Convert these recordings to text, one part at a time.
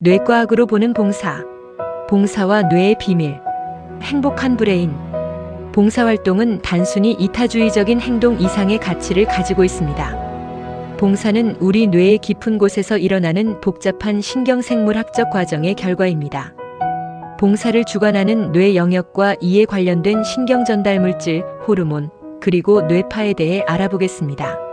뇌과학으로 보는 봉사. 봉사와 뇌의 비밀. 행복한 브레인. 봉사활동은 단순히 이타주의적인 행동 이상의 가치를 가지고 있습니다. 봉사는 우리 뇌의 깊은 곳에서 일어나는 복잡한 신경생물학적 과정의 결과입니다. 봉사를 주관하는 뇌 영역과 이에 관련된 신경전달물질, 호르몬, 그리고 뇌파에 대해 알아보겠습니다.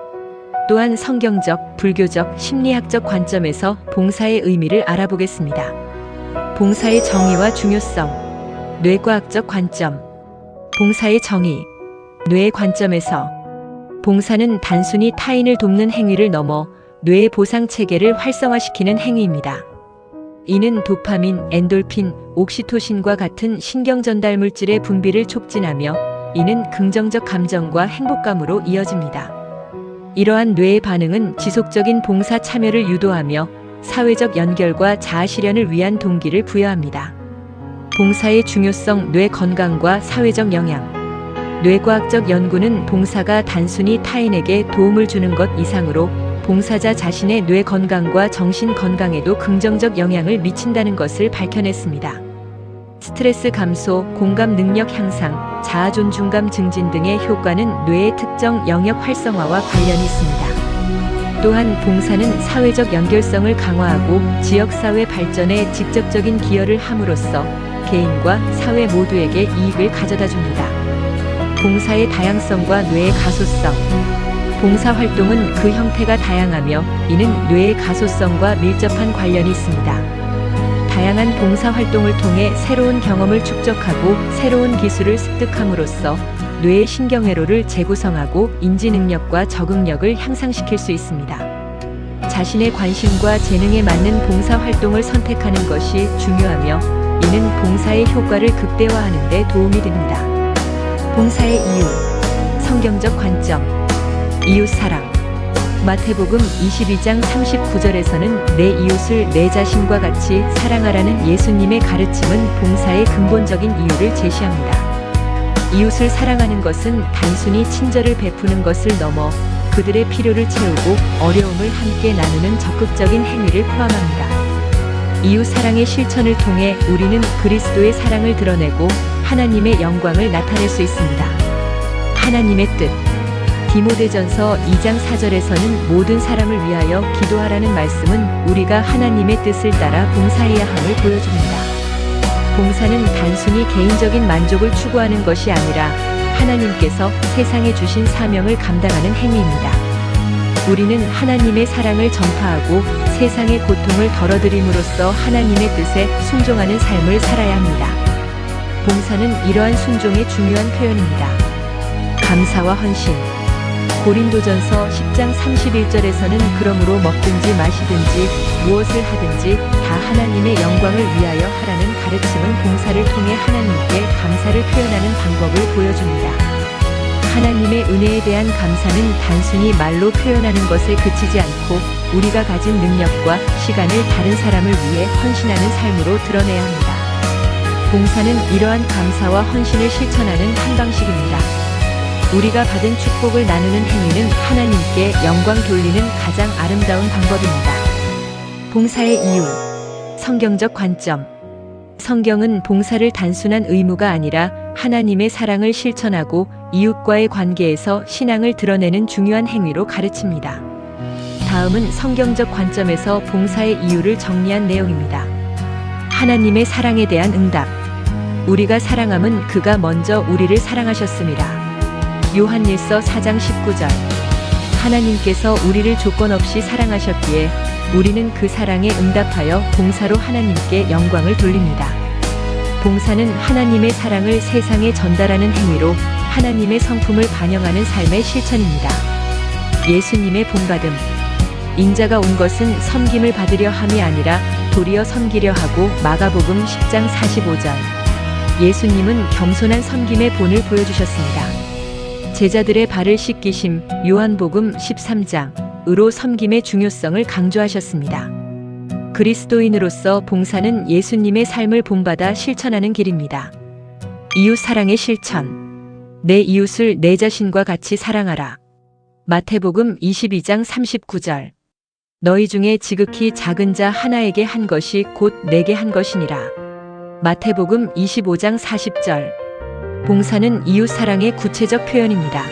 또한 성경적, 불교적, 심리학적 관점에서 봉사의 의미를 알아보겠습니다. 봉사의 정의와 중요성. 뇌과학적 관점. 봉사의 정의. 뇌의 관점에서 봉사는 단순히 타인을 돕는 행위를 넘어 뇌의 보상 체계를 활성화시키는 행위입니다. 이는 도파민, 엔돌핀, 옥시토신과 같은 신경 전달 물질의 분비를 촉진하며 이는 긍정적 감정과 행복감으로 이어집니다. 이러한 뇌의 반응은 지속적인 봉사 참여를 유도하며 사회적 연결과 자아 실현을 위한 동기를 부여합니다. 봉사의 중요성, 뇌 건강과 사회적 영향. 뇌과학적 연구는 봉사가 단순히 타인에게 도움을 주는 것 이상으로 봉사자 자신의 뇌 건강과 정신 건강에도 긍정적 영향을 미친다는 것을 밝혀냈습니다. 스트레스 감소, 공감 능력 향상, 자아 존중감 증진 등의 효과는 뇌의 특정 영역 활성화와 관련이 있습니다. 또한 봉사는 사회적 연결성을 강화하고 지역사회 발전에 직접적인 기여를 함으로써 개인과 사회 모두에게 이익을 가져다 줍니다. 봉사의 다양성과 뇌의 가소성. 봉사활동은 그 형태가 다양하며 이는 뇌의 가소성과 밀접한 관련이 있습니다. 다양한 봉사활동을 통해 새로운 경험을 축적하고 새로운 기술을 습득함으로써 뇌의 신경회로를 재구성하고 인지능력과 적응력을 향상시킬 수 있습니다. 자신의 관심과 재능에 맞는 봉사활동을 선택하는 것이 중요하며 이는 봉사의 효과를 극대화하는 데 도움이 됩니다. 봉사의 이유. 성경적 관점. 이웃사랑. 마태복음 22장 39절에서는 내 이웃을 내 자신과 같이 사랑하라는 예수님의 가르침은 봉사의 근본적인 이유를 제시합니다. 이웃을 사랑하는 것은 단순히 친절을 베푸는 것을 넘어 그들의 필요를 채우고 어려움을 함께 나누는 적극적인 행위를 포함합니다. 이웃 사랑의 실천을 통해 우리는 그리스도의 사랑을 드러내고 하나님의 영광을 나타낼 수 있습니다. 하나님의 뜻. 디모데전서 2장 4절에서는 모든 사람을 위하여 기도하라는 말씀은 우리가 하나님의 뜻을 따라 봉사해야 함을 보여줍니다. 봉사는 단순히 개인적인 만족을 추구하는 것이 아니라 하나님께서 세상에 주신 사명을 감당하는 행위입니다. 우리는 하나님의 사랑을 전파하고 세상의 고통을 덜어드림으로써 하나님의 뜻에 순종하는 삶을 살아야 합니다. 봉사는 이러한 순종의 중요한 표현입니다. 감사와 헌신. 고린도전서 10장 31절에서는 그러므로 먹든지 마시든지 무엇을 하든지 다 하나님의 영광을 위하여 하라는 가르침은 봉사를 통해 하나님께 감사를 표현하는 방법을 보여줍니다. 하나님의 은혜에 대한 감사는 단순히 말로 표현하는 것에 그치지 않고 우리가 가진 능력과 시간을 다른 사람을 위해 헌신하는 삶으로 드러내야 합니다. 봉사는 이러한 감사와 헌신을 실천하는 한 방식입니다. 우리가 받은 축복을 나누는 행위는 하나님께 영광 돌리는 가장 아름다운 방법입니다. 봉사의 이유. 성경적 관점. 성경은 봉사를 단순한 의무가 아니라 하나님의 사랑을 실천하고 이웃과의 관계에서 신앙을 드러내는 중요한 행위로 가르칩니다. 다음은 성경적 관점에서 봉사의 이유를 정리한 내용입니다. 하나님의 사랑에 대한 응답. 우리가 사랑함은 그가 먼저 우리를 사랑하셨습니다. 요한일서 4장 19절. 하나님께서 우리를 조건 없이 사랑하셨기에 우리는 그 사랑에 응답하여 봉사로 하나님께 영광을 돌립니다. 봉사는 하나님의 사랑을 세상에 전달하는 행위로 하나님의 성품을 반영하는 삶의 실천입니다. 예수님의 본받음. 인자가 온 것은 섬김을 받으려 함이 아니라 도리어 섬기려 하고. 마가복음 10장 45절. 예수님은 겸손한 섬김의 본을 보여주셨습니다. 제자들의 발을 씻기심. 요한복음 13장으로 섬김의 중요성을 강조하셨습니다. 그리스도인으로서 봉사는 예수님의 삶을 본받아 실천하는 길입니다. 이웃 사랑의 실천. 내 이웃을 내 자신과 같이 사랑하라. 마태복음 22장 39절. 너희 중에 지극히 작은 자 하나에게 한 것이 곧 내게 한 것이니라. 마태복음 25장 40절. 봉사는 이웃 사랑의 구체적 표현입니다.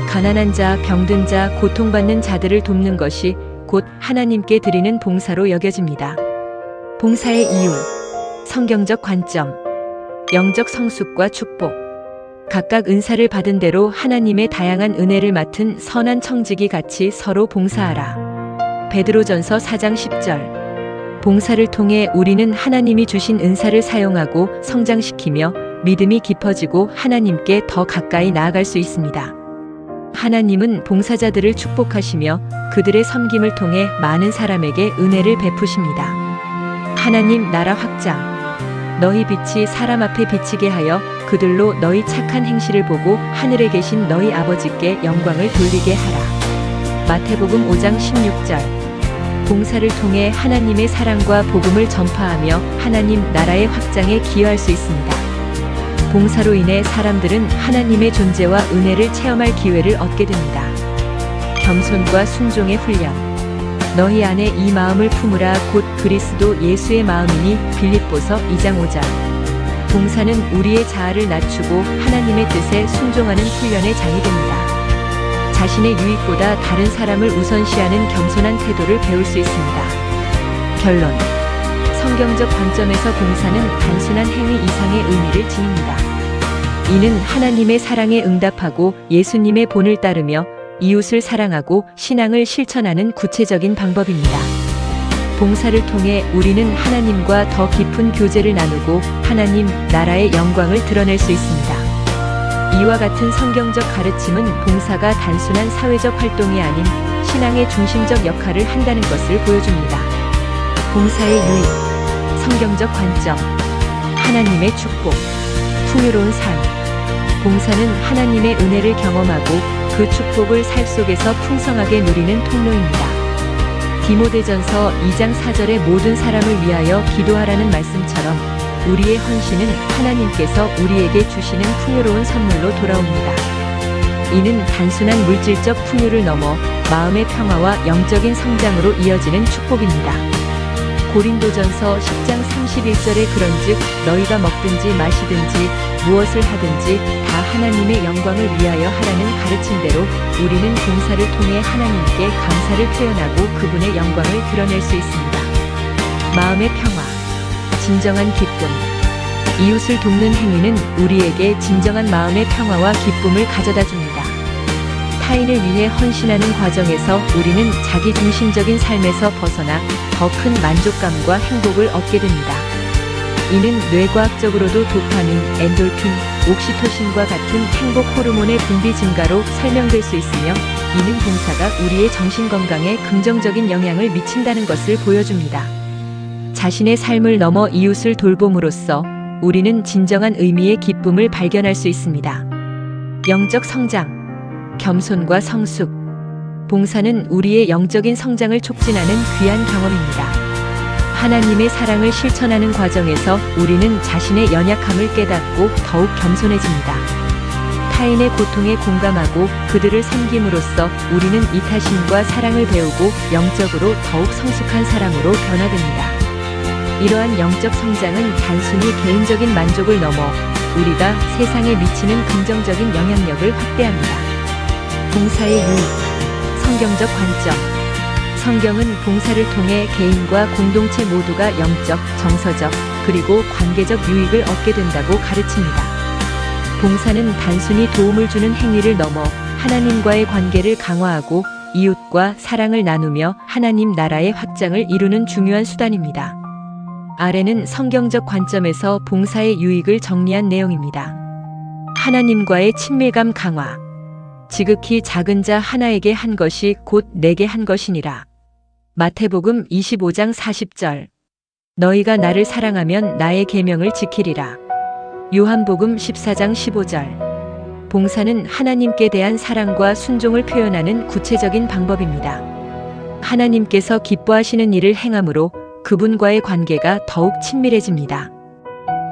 가난한 자, 병든 자, 고통받는 자들을 돕는 것이 곧 하나님께 드리는 봉사로 여겨집니다. 봉사의 이유, 성경적 관점, 영적 성숙과 축복. 각각 은사를 받은 대로 하나님의 다양한 은혜를 맡은 선한 청지기 같이 서로 봉사하라. 베드로전서 4장 10절. 봉사를 통해 우리는 하나님이 주신 은사를 사용하고 성장시키며 믿음이 깊어지고 하나님께 더 가까이 나아갈 수 있습니다. 하나님은 봉사자들을 축복하시며 그들의 섬김을 통해 많은 사람에게 은혜를 베푸십니다. 하나님 나라 확장. 너희 빛이 사람 앞에 비치게 하여 그들로 너희 착한 행실을 보고 하늘에 계신 너희 아버지께 영광을 돌리게 하라. 마태복음 5장 16절. 봉사를 통해 하나님의 사랑과 복음을 전파하며 하나님 나라의 확장에 기여할 수 있습니다. 봉사로 인해 사람들은 하나님의 존재와 은혜를 체험할 기회를 얻게 됩니다. 겸손과 순종의 훈련. 너희 안에 이 마음을 품으라 곧 그리스도 예수의 마음이니 빌립보서 2장 5절. 봉사는 우리의 자아를 낮추고 하나님의 뜻에 순종하는 훈련의 장이 됩니다. 자신의 유익보다 다른 사람을 우선시하는 겸손한 태도를 배울 수 있습니다. 결론. 성경적 관점에서 봉사는 단순한 행위 이상의 의미를 지닙니다. 이는 하나님의 사랑에 응답하고 예수님의 본을 따르며 이웃을 사랑하고 신앙을 실천하는 구체적인 방법입니다. 봉사를 통해 우리는 하나님과 더 깊은 교제를 나누고 하나님 나라의 영광을 드러낼 수 있습니다. 이와 같은 성경적 가르침은 봉사가 단순한 사회적 활동이 아닌 신앙의 중심적 역할을 한다는 것을 보여줍니다. 봉사의 유익, 성경적 관점, 하나님의 축복, 풍요로운 삶. 봉사는 하나님의 은혜를 경험하고 그 축복을 삶 속에서 풍성하게 누리는 통로입니다. 디모데전서 2장 4절의 모든 사람을 위하여 기도하라는 말씀처럼 우리의 헌신은 하나님께서 우리에게 주시는 풍요로운 선물로 돌아옵니다. 이는 단순한 물질적 풍요를 넘어 마음의 평화와 영적인 성장으로 이어지는 축복입니다. 고린도전서 10장 31절에 그런즉 너희가 먹든지 마시든지 무엇을 하든지 다 하나님의 영광을 위하여 하라는 가르침대로 우리는 봉사를 통해 하나님께 감사를 표현하고 그분의 영광을 드러낼 수 있습니다. 마음의 평화, 진정한 기쁨. 이웃을 돕는 행위는 우리에게 진정한 마음의 평화와 기쁨을 가져다 줍니다. 타인을 위해 헌신하는 과정에서 우리는 자기중심적인 삶에서 벗어나 더 큰 만족감과 행복을 얻게 됩니다. 이는 뇌과학적으로도 도파민, 엔돌핀, 옥시토신과 같은 행복 호르몬의 분비 증가로 설명될 수 있으며 이는 봉사가 우리의 정신건강에 긍정적인 영향을 미친다는 것을 보여줍니다. 자신의 삶을 넘어 이웃을 돌봄으로써 우리는 진정한 의미의 기쁨을 발견할 수 있습니다. 영적 성장, 겸손과 성숙. 봉사는 우리의 영적인 성장을 촉진하는 귀한 경험입니다. 하나님의 사랑을 실천하는 과정에서 우리는 자신의 연약함을 깨닫고 더욱 겸손해집니다. 타인의 고통에 공감하고 그들을 섬김으로써 우리는 이타심과 사랑을 배우고 영적으로 더욱 성숙한 사람으로 변화됩니다. 이러한 영적 성장은 단순히 개인적인 만족을 넘어 우리가 세상에 미치는 긍정적인 영향력을 확대합니다. 봉사의 유익, 성경적 관점. 성경은 봉사를 통해 개인과 공동체 모두가 영적, 정서적, 그리고 관계적 유익을 얻게 된다고 가르칩니다. 봉사는 단순히 도움을 주는 행위를 넘어 하나님과의 관계를 강화하고 이웃과 사랑을 나누며 하나님 나라의 확장을 이루는 중요한 수단입니다. 아래는 성경적 관점에서 봉사의 유익을 정리한 내용입니다. 하나님과의 친밀감 강화. 지극히 작은 자 하나에게 한 것이 곧 내게 한 것이니라. 마태복음 25장 40절. 너희가 나를 사랑하면 나의 계명을 지키리라. 요한복음 14장 15절. 봉사는 하나님께 대한 사랑과 순종을 표현하는 구체적인 방법입니다. 하나님께서 기뻐하시는 일을 행함으로 그분과의 관계가 더욱 친밀해집니다.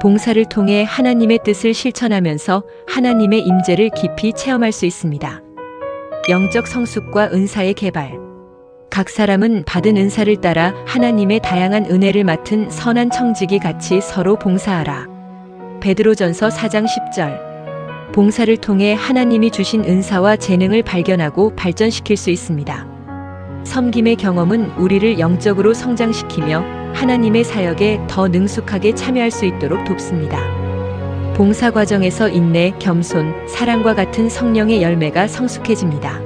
봉사를 통해 하나님의 뜻을 실천하면서 하나님의 임재를 깊이 체험할 수 있습니다. 영적 성숙과 은사의 개발. 각 사람은 받은 은사를 따라 하나님의 다양한 은혜를 맡은 선한 청지기 같이 서로 봉사하라. 베드로전서 4장 10절. 봉사를 통해 하나님이 주신 은사와 재능을 발견하고 발전시킬 수 있습니다. 섬김의 경험은 우리를 영적으로 성장시키며 하나님의 사역에 더 능숙하게 참여할 수 있도록 돕습니다. 봉사 과정에서 인내, 겸손, 사랑과 같은 성령의 열매가 성숙해집니다.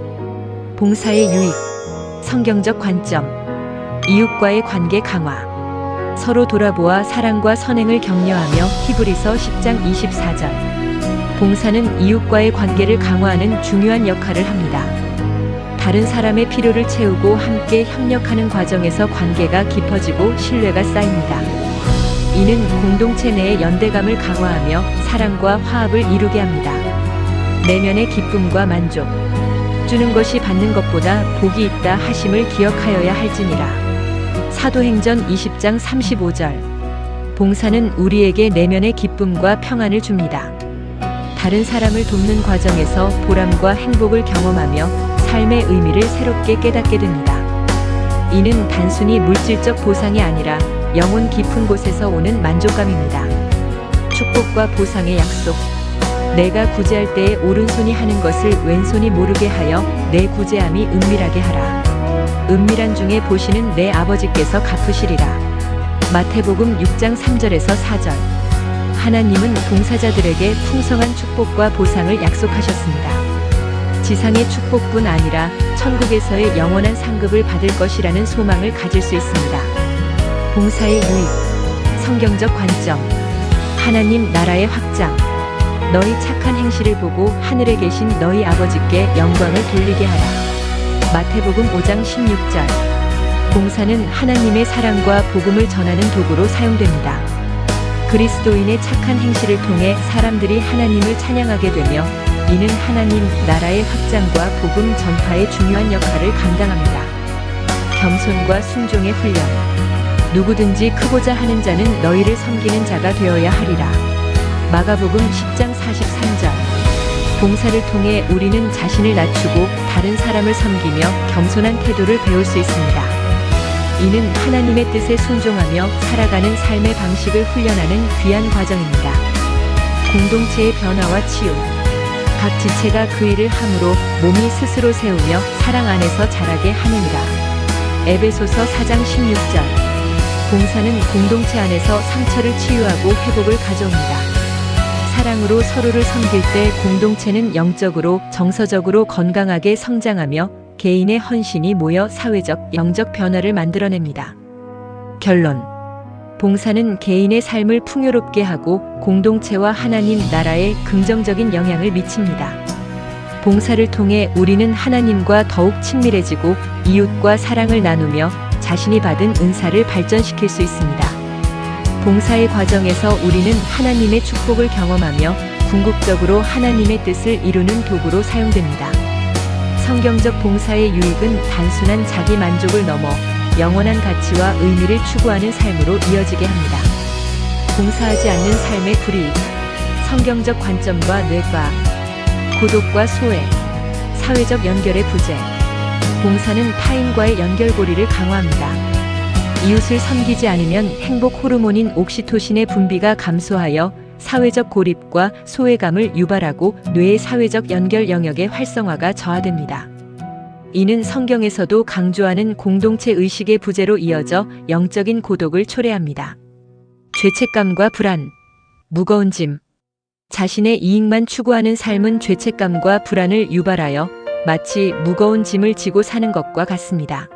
봉사의 유익, 성경적 관점, 이웃과의 관계 강화, 서로 돌아보아 사랑과 선행을 격려하며 히브리서 10장 24절. 봉사는 이웃과의 관계를 강화하는 중요한 역할을 합니다. 다른 사람의 필요를 채우고 함께 협력하는 과정에서 관계가 깊어지고 신뢰가 쌓입니다. 이는 공동체 내의 연대감을 강화하며 사랑과 화합을 이루게 합니다. 내면의 기쁨과 만족. 주는 것이 받는 것보다 복이 있다 하심을 기억하여야 할지니라. 사도행전 20장 35절. 봉사는 우리에게 내면의 기쁨과 평안을 줍니다. 다른 사람을 돕는 과정에서 보람과 행복을 경험하며 삶의 의미를 새롭게 깨닫게 됩니다. 이는 단순히 물질적 보상이 아니라 영혼 깊은 곳에서 오는 만족감입니다. 축복과 보상의 약속. 내가 구제할 때에 오른손이 하는 것을 왼손이 모르게 하여 내 구제함이 은밀하게 하라. 은밀한 중에 보시는 내 아버지께서 갚으시리라. 마태복음 6장 3절에서 4절. 하나님은 봉사자들에게 풍성한 축복과 보상을 약속하셨습니다. 지상의 축복뿐 아니라 천국에서의 영원한 상급을 받을 것이라는 소망을 가질 수 있습니다. 봉사의 유익, 성경적 관점, 하나님 나라의 확장. 너희 착한 행실을 보고 하늘에 계신 너희 아버지께 영광을 돌리게 하라. 마태복음 5장 16절. 봉사는 하나님의 사랑과 복음을 전하는 도구로 사용됩니다. 그리스도인의 착한 행실을 통해 사람들이 하나님을 찬양하게 되며 이는 하나님 나라의 확장과 복음 전파의 중요한 역할을 감당합니다. 겸손과 순종의 훈련. 누구든지 크고자 하는 자는 너희를 섬기는 자가 되어야 하리라. 마가복음 10장 43절. 봉사를 통해 우리는 자신을 낮추고 다른 사람을 섬기며 겸손한 태도를 배울 수 있습니다. 이는 하나님의 뜻에 순종하며 살아가는 삶의 방식을 훈련하는 귀한 과정입니다. 공동체의 변화와 치유. 각 지체가 그 일을 함으로 몸이 스스로 세우며 사랑 안에서 자라게 하느니라. 에베소서 4장 16절. 봉사는 공동체 안에서 상처를 치유하고 회복을 가져옵니다. 사랑으로 서로를 섬길 때 공동체는 영적으로 정서적으로 건강하게 성장하며 개인의 헌신이 모여 사회적, 영적 변화를 만들어냅니다. 결론. 봉사는 개인의 삶을 풍요롭게 하고 공동체와 하나님 나라에 긍정적인 영향을 미칩니다. 봉사를 통해 우리는 하나님과 더욱 친밀해지고 이웃과 사랑을 나누며 자신이 받은 은사를 발전시킬 수 있습니다. 봉사의 과정에서 우리는 하나님의 축복을 경험하며 궁극적으로 하나님의 뜻을 이루는 도구로 사용됩니다. 성경적 봉사의 유익은 단순한 자기 만족을 넘어 영원한 가치와 의미를 추구하는 삶으로 이어지게 합니다. 봉사하지 않는 삶의 불이익, 성경적 관점과 뇌과, 고독과 소외, 사회적 연결의 부재. 봉사는 타인과의 연결고리를 강화합니다. 이웃을 섬기지 않으면 행복 호르몬인 옥시토신의 분비가 감소하여 사회적 고립과 소외감을 유발하고 뇌의 사회적 연결 영역의 활성화가 저하됩니다. 이는 성경에서도 강조하는 공동체 의식의 부재로 이어져 영적인 고독을 초래합니다. 죄책감과 불안, 무거운 짐. 자신의 이익만 추구하는 삶은 죄책감과 불안을 유발하여 마치 무거운 짐을 지고 사는 것과 같습니다.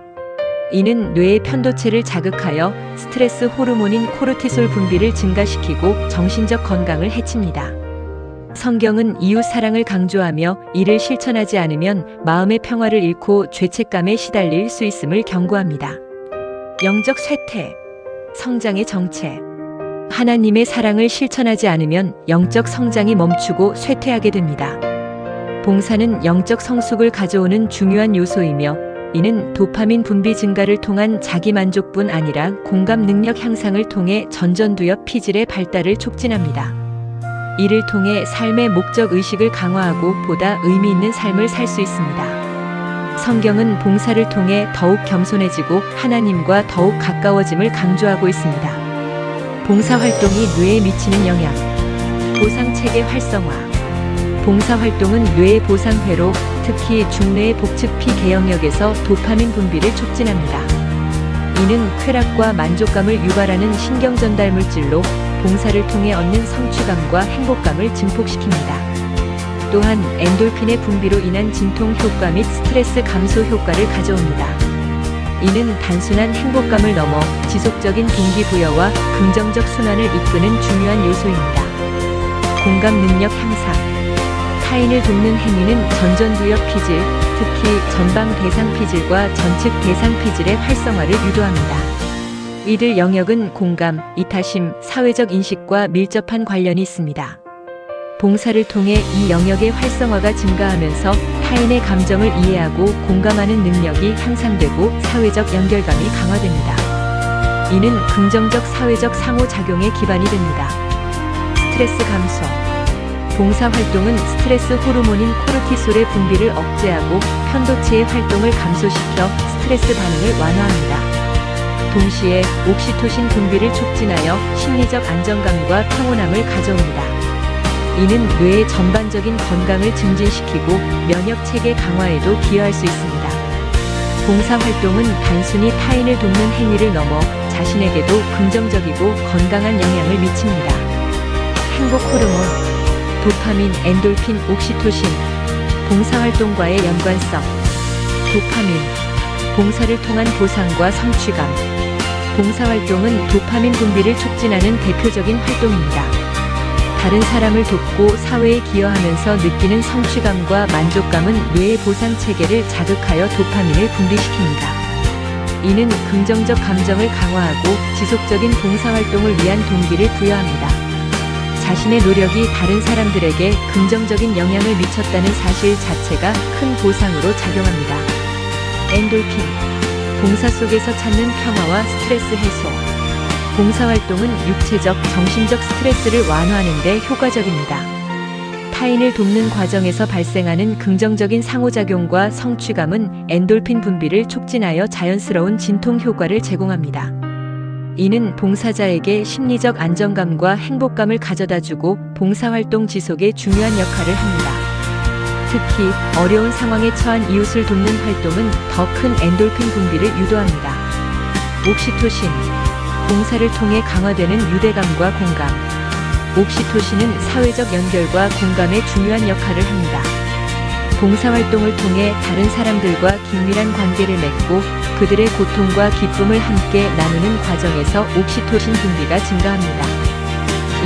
이는 뇌의 편도체를 자극하여 스트레스 호르몬인 코르티솔 분비를 증가시키고 정신적 건강을 해칩니다. 성경은 이웃 사랑을 강조하며 이를 실천하지 않으면 마음의 평화를 잃고 죄책감에 시달릴 수 있음을 경고합니다. 영적 쇠퇴, 성장의 정체. 하나님의 사랑을 실천하지 않으면 영적 성장이 멈추고 쇠퇴하게 됩니다. 봉사는 영적 성숙을 가져오는 중요한 요소이며 이는 도파민 분비 증가를 통한 자기 만족뿐 아니라 공감 능력 향상을 통해 전전두엽 피질의 발달을 촉진합니다. 이를 통해 삶의 목적 의식을 강화하고 보다 의미 있는 삶을 살 수 있습니다. 성경은 봉사를 통해 더욱 겸손해지고 하나님과 더욱 가까워짐을 강조하고 있습니다. 봉사활동이 뇌에 미치는 영향. 보상체계 활성화. 봉사활동은 뇌의 보상회로, 특히 중뇌의 복측 피 개영역에서 도파민 분비를 촉진합니다. 이는 쾌락과 만족감을 유발하는 신경전달 물질로 봉사를 통해 얻는 성취감과 행복감을 증폭시킵니다. 또한 엔돌핀의 분비로 인한 진통 효과 및 스트레스 감소 효과를 가져옵니다. 이는 단순한 행복감을 넘어 지속적인 동기부여와 긍정적 순환을 이끄는 중요한 요소입니다. 공감 능력 향상. 타인을 돕는 행위는 전전두엽 피질, 특히 전방 대상 피질과 전측 대상 피질의 활성화를 유도합니다. 이들 영역은 공감, 이타심, 사회적 인식과 밀접한 관련이 있습니다. 봉사를 통해 이 영역의 활성화가 증가하면서 타인의 감정을 이해하고 공감하는 능력이 향상되고 사회적 연결감이 강화됩니다. 이는 긍정적 사회적 상호작용에 기반이 됩니다. 스트레스 감소. 봉사활동은 스트레스 호르몬인 코르티솔의 분비를 억제하고 편도체의 활동을 감소시켜 스트레스 반응을 완화합니다. 동시에 옥시토신 분비를 촉진하여 심리적 안정감과 평온함을 가져옵니다. 이는 뇌의 전반적인 건강을 증진시키고 면역체계 강화에도 기여할 수 있습니다. 봉사활동은 단순히 타인을 돕는 행위를 넘어 자신에게도 긍정적이고 건강한 영향을 미칩니다. 행복 호르몬, 도파민, 엔돌핀, 옥시토신. 봉사활동과의 연관성. 도파민, 봉사를 통한 보상과 성취감. 봉사활동은 도파민 분비를 촉진하는 대표적인 활동입니다. 다른 사람을 돕고 사회에 기여하면서 느끼는 성취감과 만족감은 뇌의 보상 체계를 자극하여 도파민을 분비시킵니다. 이는 긍정적 감정을 강화하고 지속적인 봉사활동을 위한 동기를 부여합니다. 자신의 노력이 다른 사람들에게 긍정적인 영향을 미쳤다는 사실 자체가 큰 보상으로 작용합니다. 엔돌핀, 봉사 속에서 찾는 평화와 스트레스 해소. 봉사활동은 육체적, 정신적 스트레스를 완화하는 데 효과적입니다. 타인을 돕는 과정에서 발생하는 긍정적인 상호작용과 성취감은 엔돌핀 분비를 촉진하여 자연스러운 진통 효과를 제공합니다. 이는 봉사자에게 심리적 안정감과 행복감을 가져다주고 봉사활동 지속에 중요한 역할을 합니다. 특히 어려운 상황에 처한 이웃을 돕는 활동은 더 큰 엔돌핀 분비를 유도합니다. 옥시토신, 봉사를 통해 강화되는 유대감과 공감. 옥시토신은 사회적 연결과 공감에 중요한 역할을 합니다. 봉사활동을 통해 다른 사람들과 긴밀한 관계를 맺고 그들의 고통과 기쁨을 함께 나누는 과정에서 옥시토신 분비가 증가합니다.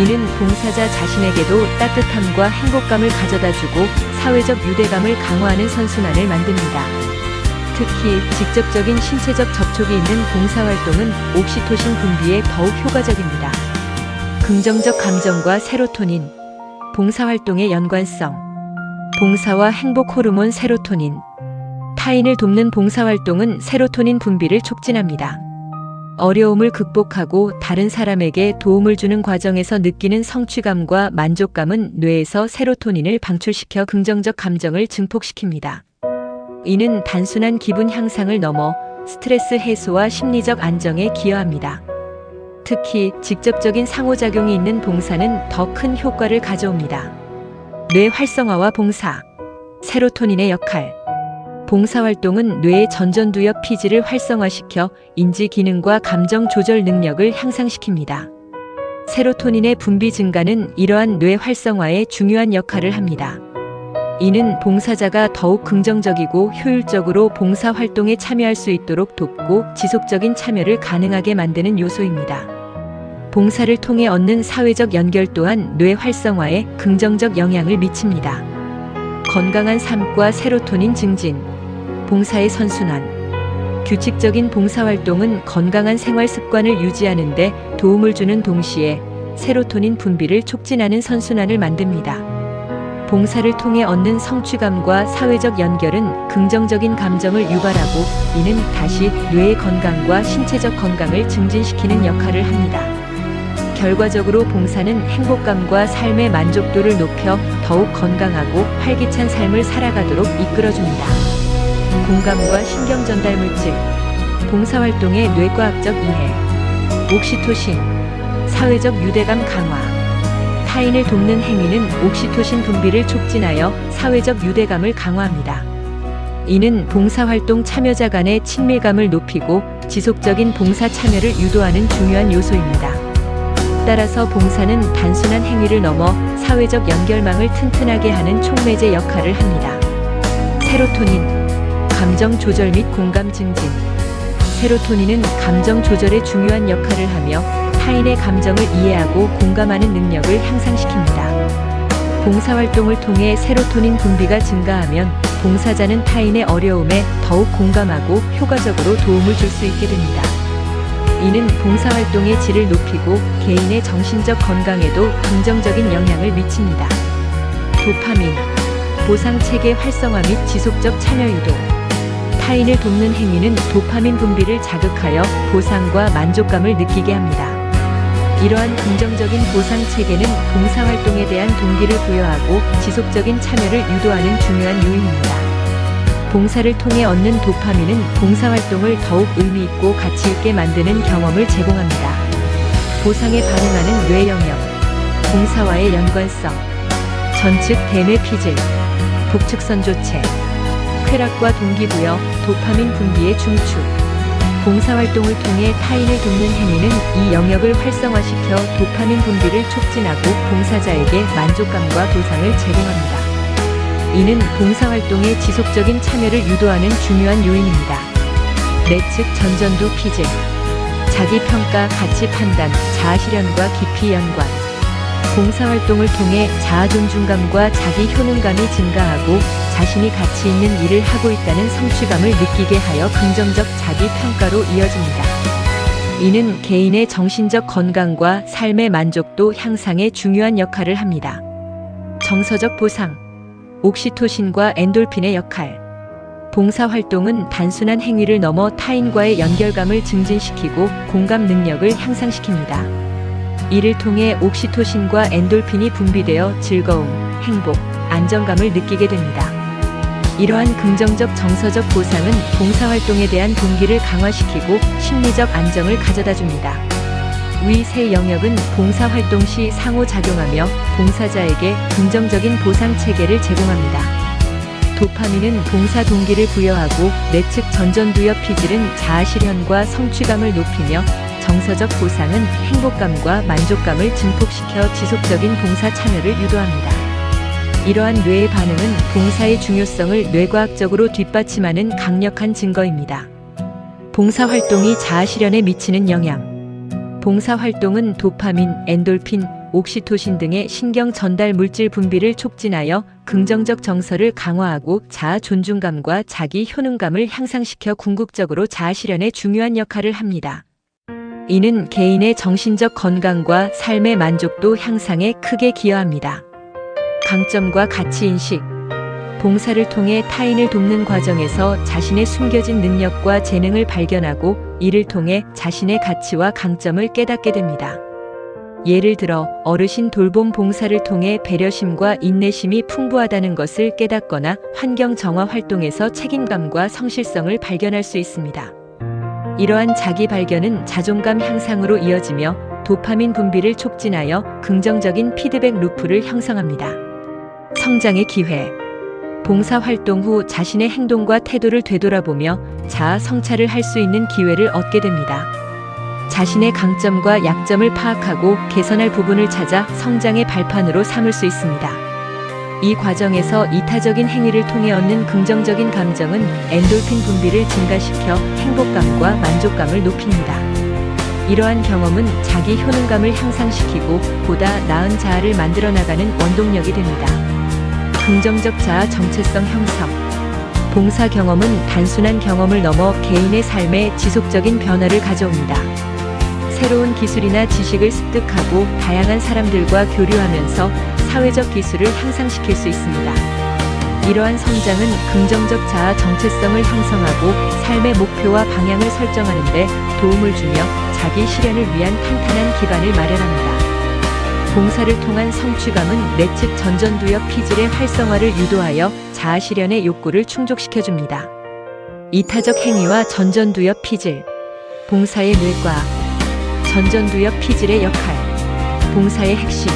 이는 봉사자 자신에게도 따뜻함과 행복감을 가져다주고 사회적 유대감을 강화하는 선순환을 만듭니다. 특히 직접적인 신체적 접촉이 있는 봉사활동은 옥시토신 분비에 더욱 효과적입니다. 긍정적 감정과 세로토닌. 봉사활동의 연관성. 봉사와 행복 호르몬 세로토닌. 타인을 돕는 봉사활동은 세로토닌 분비를 촉진합니다. 어려움을 극복하고 다른 사람에게 도움을 주는 과정에서 느끼는 성취감과 만족감은 뇌에서 세로토닌을 방출시켜 긍정적 감정을 증폭시킵니다. 이는 단순한 기분 향상을 넘어 스트레스 해소와 심리적 안정에 기여합니다. 특히 직접적인 상호작용이 있는 봉사는 더 큰 효과를 가져옵니다. 뇌 활성화와 봉사. 세로토닌의 역할. 봉사활동은 뇌의 전전두엽 피질을 활성화시켜 인지 기능과 감정 조절 능력을 향상시킵니다. 세로토닌의 분비 증가는 이러한 뇌 활성화에 중요한 역할을 합니다. 이는 봉사자가 더욱 긍정적이고 효율적으로 봉사활동에 참여할 수 있도록 돕고 지속적인 참여를 가능하게 만드는 요소입니다. 봉사를 통해 얻는 사회적 연결 또한 뇌 활성화에 긍정적 영향을 미칩니다. 건강한 삶과 세로토닌 증진. 봉사의 선순환. 규칙적인 봉사활동은 건강한 생활 습관을 유지하는 데 도움을 주는 동시에 세로토닌 분비를 촉진하는 선순환을 만듭니다. 봉사를 통해 얻는 성취감과 사회적 연결은 긍정적인 감정을 유발하고 이는 다시 뇌의 건강과 신체적 건강을 증진시키는 역할을 합니다. 결과적으로 봉사는 행복감과 삶의 만족도를 높여 더욱 건강하고 활기찬 삶을 살아가도록 이끌어줍니다. 공감과 신경 전달 물질, 봉사활동의 뇌과학적 이해, 옥시토신, 사회적 유대감 강화. 타인을 돕는 행위는 옥시토신 분비를 촉진하여 사회적 유대감을 강화합니다. 이는 봉사활동 참여자 간의 친밀감을 높이고 지속적인 봉사 참여를 유도하는 중요한 요소입니다. 따라서 봉사는 단순한 행위를 넘어 사회적 연결망을 튼튼하게 하는 촉매제 역할을 합니다. 세로토닌, 감정 조절 및 공감 증진. 세로토닌은 감정 조절에 중요한 역할을 하며 타인의 감정을 이해하고 공감하는 능력을 향상시킵니다. 봉사활동을 통해 세로토닌 분비가 증가하면 봉사자는 타인의 어려움에 더욱 공감하고 효과적으로 도움을 줄 수 있게 됩니다. 이는 봉사활동의 질을 높이고 개인의 정신적 건강에도 긍정적인 영향을 미칩니다. 도파민, 보상체계 활성화 및 지속적 참여 유도. 타인을 돕는 행위는 도파민 분비를 자극하여 보상과 만족감을 느끼게 합니다. 이러한 긍정적인 보상체계는 봉사활동에 대한 동기를 부여하고 지속적인 참여를 유도하는 중요한 요인입니다. 봉사를 통해 얻는 도파민은 봉사활동을 더욱 의미있고 가치있게 만드는 경험을 제공합니다. 보상에 반응하는 뇌 영역, 봉사와의 연관성, 전측 대뇌 피질, 북측선 조체, 쾌락과 동기부여, 도파민 분비의 중추. 봉사활동을 통해 타인을 돕는 행위는 이 영역을 활성화시켜 도파민 분비를 촉진하고 봉사자에게 만족감과 보상을 제공합니다. 이는 봉사활동의 지속적인 참여를 유도하는 중요한 요인입니다. 내측 전전두 피질, 자기평가, 가치 판단, 자아실현과 깊이 연관. 봉사활동을 통해 자아존중감과 자기 효능감이 증가하고 자신이 가치 있는 일을 하고 있다는 성취감을 느끼게 하여 긍정적 자기평가로 이어집니다. 이는 개인의 정신적 건강과 삶의 만족도 향상에 중요한 역할을 합니다. 정서적 보상, 옥시토신과 엔돌핀의 역할. 봉사활동은 단순한 행위를 넘어 타인과의 연결감을 증진시키고 공감 능력을 향상시킵니다. 이를 통해 옥시토신과 엔돌핀이 분비되어 즐거움, 행복, 안정감을 느끼게 됩니다. 이러한 긍정적 정서적 보상은 봉사활동에 대한 동기를 강화시키고 심리적 안정을 가져다줍니다. 위 세 영역은 봉사활동 시 상호작용하며 봉사자에게 긍정적인 보상 체계를 제공합니다. 도파민은 봉사 동기를 부여하고 내측 전전두엽 피질은 자아실현과 성취감을 높이며 정서적 보상은 행복감과 만족감을 증폭시켜 지속적인 봉사 참여를 유도합니다. 이러한 뇌의 반응은 봉사의 중요성을 뇌과학적으로 뒷받침하는 강력한 증거입니다. 봉사활동이 자아실현에 미치는 영향. 봉사활동은 도파민, 엔돌핀, 옥시토신 등의 신경 전달 물질 분비를 촉진하여 긍정적 정서를 강화하고 자아 존중감과 자기 효능감을 향상시켜 궁극적으로 자아실현에 중요한 역할을 합니다. 이는 개인의 정신적 건강과 삶의 만족도 향상에 크게 기여합니다. 강점과 가치인식. 봉사를 통해 타인을 돕는 과정에서 자신의 숨겨진 능력과 재능을 발견하고 이를 통해 자신의 가치와 강점을 깨닫게 됩니다. 예를 들어 어르신 돌봄 봉사를 통해 배려심과 인내심이 풍부하다는 것을 깨닫거나 환경 정화 활동에서 책임감과 성실성을 발견할 수 있습니다. 이러한 자기 발견은 자존감 향상으로 이어지며 도파민 분비를 촉진하여 긍정적인 피드백 루프를 형성합니다. 성장의 기회. 봉사활동 후 자신의 행동과 태도를 되돌아보며 자아 성찰을 할 수 있는 기회를 얻게 됩니다. 자신의 강점과 약점을 파악하고 개선할 부분을 찾아 성장의 발판으로 삼을 수 있습니다. 이 과정에서 이타적인 행위를 통해 얻는 긍정적인 감정은 엔돌핀 분비를 증가시켜 행복감과 만족감을 높입니다. 이러한 경험은 자기 효능감을 향상시키고 보다 나은 자아를 만들어 나가는 원동력이 됩니다. 긍정적 자아 정체성 형성. 봉사 경험은 단순한 경험을 넘어 개인의 삶에 지속적인 변화를 가져옵니다. 새로운 기술이나 지식을 습득하고 다양한 사람들과 교류하면서 사회적 기술을 향상시킬 수 있습니다. 이러한 성장은 긍정적 자아 정체성을 형성하고 삶의 목표와 방향을 설정하는 데 도움을 주며 자기 실현을 위한 탄탄한 기반을 마련합니다. 봉사를 통한 성취감은 내측 전전두엽 피질의 활성화를 유도하여 자아 실현의 욕구를 충족시켜줍니다. 이타적 행위와 전전두엽 피질. 봉사의 뇌과학. 전전두엽 피질의 역할. 봉사의 핵심.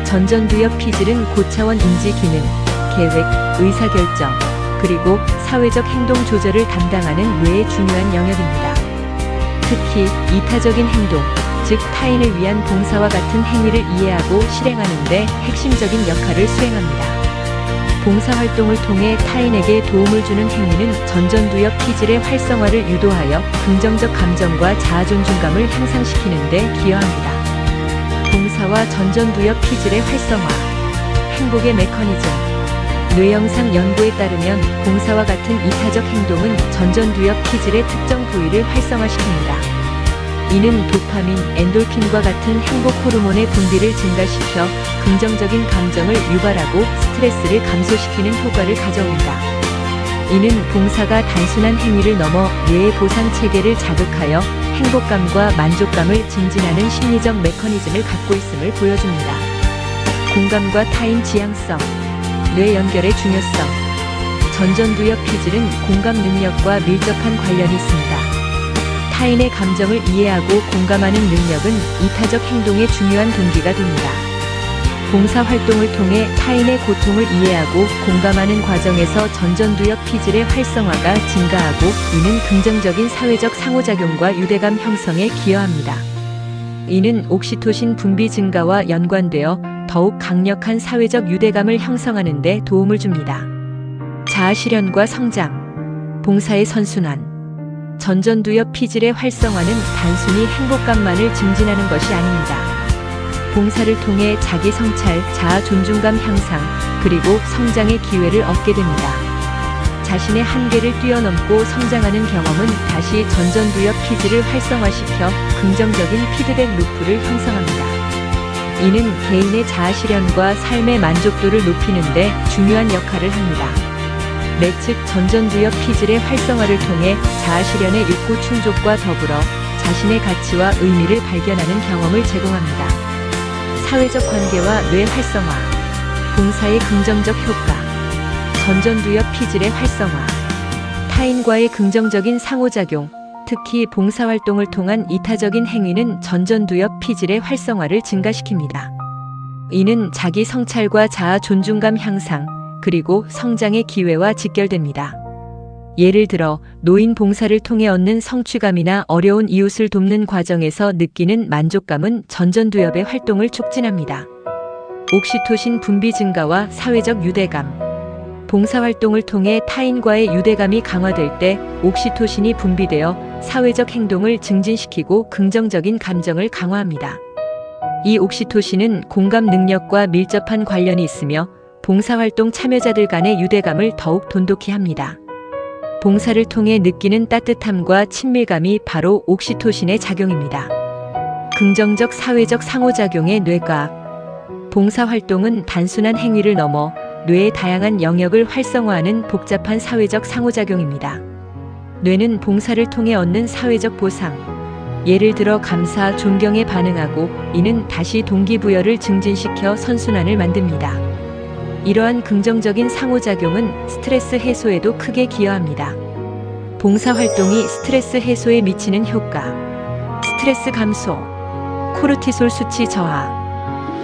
전전두엽 피질은 고차원 인지 기능, 계획, 의사결정, 그리고 사회적 행동 조절을 담당하는 뇌의 중요한 영역입니다. 특히 이타적인 행동, 즉 타인을 위한 봉사와 같은 행위를 이해하고 실행하는 데 핵심적인 역할을 수행합니다. 봉사활동을 통해 타인에게 도움을 주는 행위는 전전두엽 피질의 활성화를 유도하여 긍정적 감정과 자아존중감을 향상시키는 데 기여합니다. 봉사와 전전두엽 피질의 활성화. 행복의 메커니즘. 뇌영상 연구에 따르면 봉사와 같은 이타적 행동은 전전두엽 피질의 특정 부위를 활성화시킵니다. 이는 도파민, 엔돌핀과 같은 행복 호르몬의 분비를 증가시켜 긍정적인 감정을 유발하고 스트레스를 감소시키는 효과를 가져옵니다. 이는 봉사가 단순한 행위를 넘어 뇌의 보상 체계를 자극하여 행복감과 만족감을 증진하는 심리적 메커니즘을 갖고 있음을 보여줍니다. 공감과 타인 지향성. 뇌 연결의 중요성. 전전두엽 피질은 공감 능력과 밀접한 관련이 있습니다. 타인의 감정을 이해하고 공감하는 능력은 이타적 행동의 중요한 동기가 됩니다. 봉사활동을 통해 타인의 고통을 이해하고 공감하는 과정에서 전전두엽 피질의 활성화가 증가하고 이는 긍정적인 사회적 상호작용과 유대감 형성에 기여합니다. 이는 옥시토신 분비 증가와 연관되어 더욱 강력한 사회적 유대감을 형성하는 데 도움을 줍니다. 자아실현과 성장. 봉사의 선순환. 전전두엽 피질의 활성화는 단순히 행복감만을 증진하는 것이 아닙니다. 봉사를 통해 자기 성찰, 자아 존중감 향상, 그리고 성장의 기회를 얻게 됩니다. 자신의 한계를 뛰어넘고 성장하는 경험은 다시 전전두엽 피질을 활성화시켜 긍정적인 피드백 루프를 형성합니다. 이는 개인의 자아 실현과 삶의 만족도를 높이는 데 중요한 역할을 합니다. 내측 전전두엽 피질의 활성화를 통해 자아 실현의 욕구 충족과 더불어 자신의 가치와 의미를 발견하는 경험을 제공합니다. 사회적 관계와 뇌 활성화. 봉사의 긍정적 효과. 전전두엽 피질의 활성화. 타인과의 긍정적인 상호작용, 특히 봉사활동을 통한 이타적인 행위는 전전두엽 피질의 활성화를 증가시킵니다. 이는 자기 성찰과 자아 존중감 향상, 그리고 성장의 기회와 직결됩니다. 예를 들어 노인 봉사를 통해 얻는 성취감이나 어려운 이웃을 돕는 과정에서 느끼는 만족감은 전전두엽의 활동을 촉진합니다. 옥시토신 분비 증가와 사회적 유대감. 봉사활동을 통해 타인과의 유대감이 강화될 때 옥시토신이 분비되어 사회적 행동을 증진시키고 긍정적인 감정을 강화합니다. 이 옥시토신은 공감 능력과 밀접한 관련이 있으며 봉사활동 참여자들 간의 유대감을 더욱 돈독히 합니다. 봉사를 통해 느끼는 따뜻함과 친밀감이 바로 옥시토신의 작용입니다. 긍정적 사회적 상호작용의 뇌과학. 봉사활동은 단순한 행위를 넘어 뇌의 다양한 영역을 활성화하는 복잡한 사회적 상호작용입니다. 뇌는 봉사를 통해 얻는 사회적 보상, 예를 들어 감사, 존경에 반응하고 이는 다시 동기부여를 증진시켜 선순환을 만듭니다. 이러한 긍정적인 상호작용은 스트레스 해소에도 크게 기여합니다. 봉사활동이 스트레스 해소에 미치는 효과. 스트레스 감소, 코르티솔 수치 저하.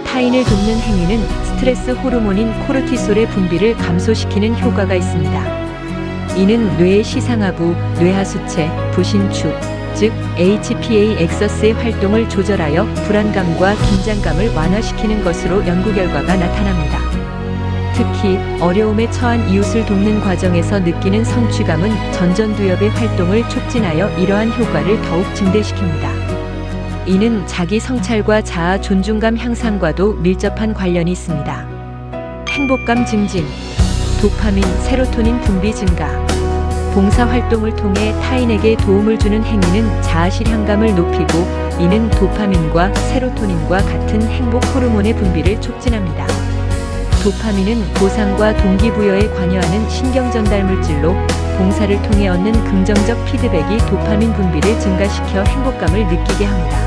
타인을 돕는 행위는 스트레스 호르몬인 코르티솔의 분비를 감소시키는 효과가 있습니다. 이는 뇌의 시상하부, 뇌하수체, 부신축, 즉 HPA-엑서스의 활동을 조절하여 불안감과 긴장감을 완화시키는 것으로 연구 결과가 나타납니다. 특히 어려움에 처한 이웃을 돕는 과정에서 느끼는 성취감은 전전두엽의 활동을 촉진하여 이러한 효과를 더욱 증대시킵니다. 이는 자기 성찰과 자아 존중감 향상과도 밀접한 관련이 있습니다. 행복감 증진. 도파민, 세로토닌 분비 증가. 봉사활동을 통해 타인에게 도움을 주는 행위는 자아 실현감을 높이고 이는 도파민과 세로토닌과 같은 행복 호르몬의 분비를 촉진합니다. 도파민은 보상과 동기부여에 관여하는 신경전달 물질로 봉사를 통해 얻는 긍정적 피드백이 도파민 분비를 증가시켜 행복감을 느끼게 합니다.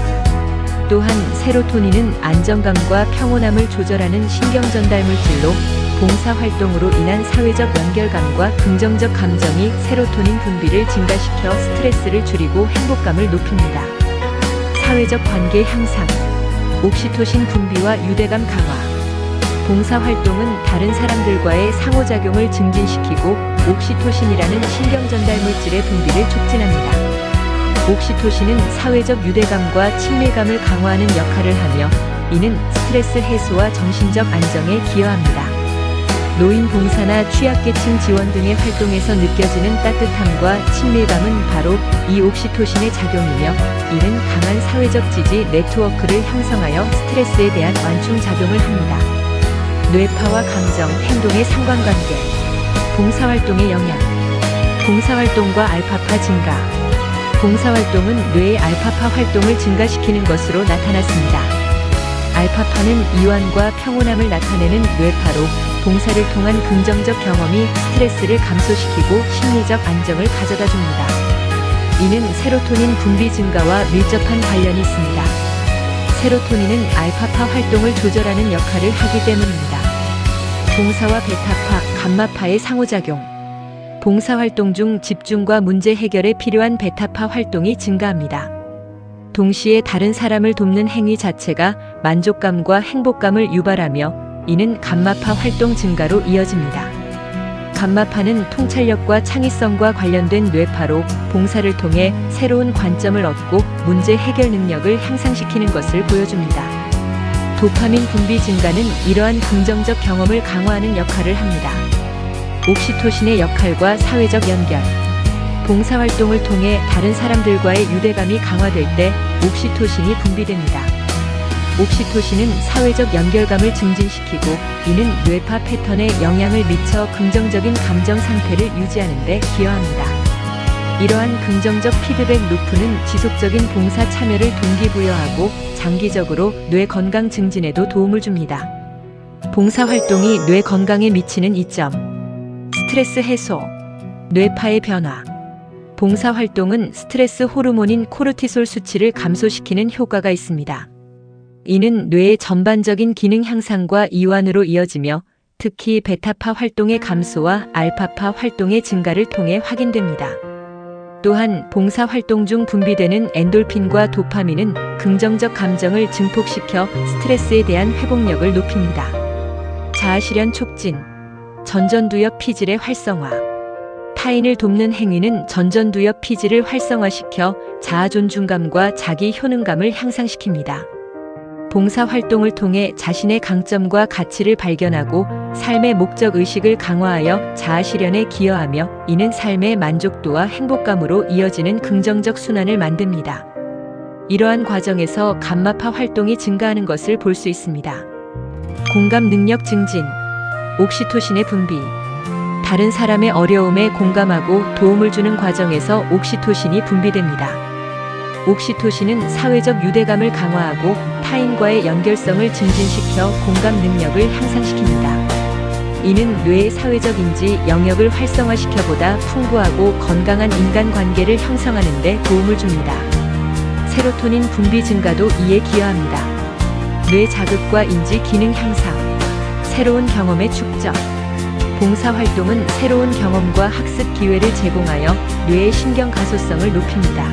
또한 세로토닌은 안정감과 평온함을 조절하는 신경전달 물질로 봉사활동으로 인한 사회적 연결감과 긍정적 감정이 세로토닌 분비를 증가시켜 스트레스를 줄이고 행복감을 높입니다. 사회적 관계 향상, 옥시토신 분비와 유대감 강화. 봉사활동은 다른 사람들과의 상호작용을 증진시키고 옥시토신이라는 신경전달 물질의 분비를 촉진합니다. 옥시토신은 사회적 유대감과 친밀감을 강화하는 역할을 하며 이는 스트레스 해소와 정신적 안정에 기여합니다. 노인 봉사나 취약계층 지원 등의 활동에서 느껴지는 따뜻함과 친밀감은 바로 이 옥시토신의 작용이며 이는 강한 사회적 지지 네트워크를 형성하여 스트레스에 대한 완충 작용을 합니다. 뇌파와 감정, 행동의 상관관계. 봉사활동의 영향. 봉사활동과 알파파 증가. 봉사활동은 뇌의 알파파 활동을 증가시키는 것으로 나타났습니다. 알파파는 이완과 평온함을 나타내는 뇌파로 봉사를 통한 긍정적 경험이 스트레스를 감소시키고 심리적 안정을 가져다 줍니다. 이는 세로토닌 분비 증가와 밀접한 관련이 있습니다. 세로토닌은 알파파 활동을 조절하는 역할을 하기 때문입니다. 봉사와 베타파, 감마파의 상호작용. 봉사활동 중 집중과 문제 해결에 필요한 베타파 활동이 증가합니다. 동시에 다른 사람을 돕는 행위 자체가 만족감과 행복감을 유발하며 이는 감마파 활동 증가로 이어집니다. 감마파는 통찰력과 창의성과 관련된 뇌파로 봉사를 통해 새로운 관점을 얻고 문제 해결 능력을 향상시키는 것을 보여줍니다. 도파민 분비 증가는 이러한 긍정적 경험을 강화하는 역할을 합니다. 옥시토신의 역할과 사회적 연결. 봉사활동을 통해 다른 사람들과의 유대감이 강화될 때 옥시토신이 분비됩니다. 옥시토신은 사회적 연결감을 증진시키고 이는 뇌파 패턴에 영향을 미쳐 긍정적인 감정 상태를 유지하는 데 기여합니다. 이러한 긍정적 피드백 루프는 지속적인 봉사 참여를 동기부여하고 장기적으로 뇌 건강 증진에도 도움을 줍니다. 봉사활동이 뇌 건강에 미치는 이점. 스트레스 해소, 뇌파의 변화. 봉사활동은 스트레스 호르몬인 코르티솔 수치를 감소시키는 효과가 있습니다. 이는 뇌의 전반적인 기능 향상과 이완으로 이어지며 특히 베타파 활동의 감소와 알파파 활동의 증가를 통해 확인됩니다. 또한 봉사활동 중 분비되는 엔돌핀과 도파민은 긍정적 감정을 증폭시켜 스트레스에 대한 회복력을 높입니다. 자아실현 촉진, 전전두엽 피질의 활성화. 타인을 돕는 행위는 전전두엽 피질을 활성화시켜 자아존중감과 자기 효능감을 향상시킵니다. 봉사활동을 통해 자신의 강점과 가치를 발견하고 삶의 목적 의식을 강화하여 자아실현에 기여하며 이는 삶의 만족도와 행복감으로 이어지는 긍정적 순환을 만듭니다. 이러한 과정에서 감마파 활동이 증가하는 것을 볼 수 있습니다. 공감 능력 증진, 옥시토신의 분비. 다른 사람의 어려움에 공감하고 도움을 주는 과정에서 옥시토신이 분비됩니다. 옥시토신은 사회적 유대감을 강화하고 타인과의 연결성을 증진시켜 공감 능력을 향상시킵니다. 이는 뇌의 사회적 인지 영역을 활성화시켜보다 풍부하고 건강한 인간관계를 형성하는 데 도움을 줍니다. 세로토닌 분비 증가도 이에 기여합니다. 뇌 자극과 인지 기능 향상, 새로운 경험의 축적. 봉사활동은 새로운 경험과 학습 기회를 제공하여 뇌의 신경 가소성을 높입니다.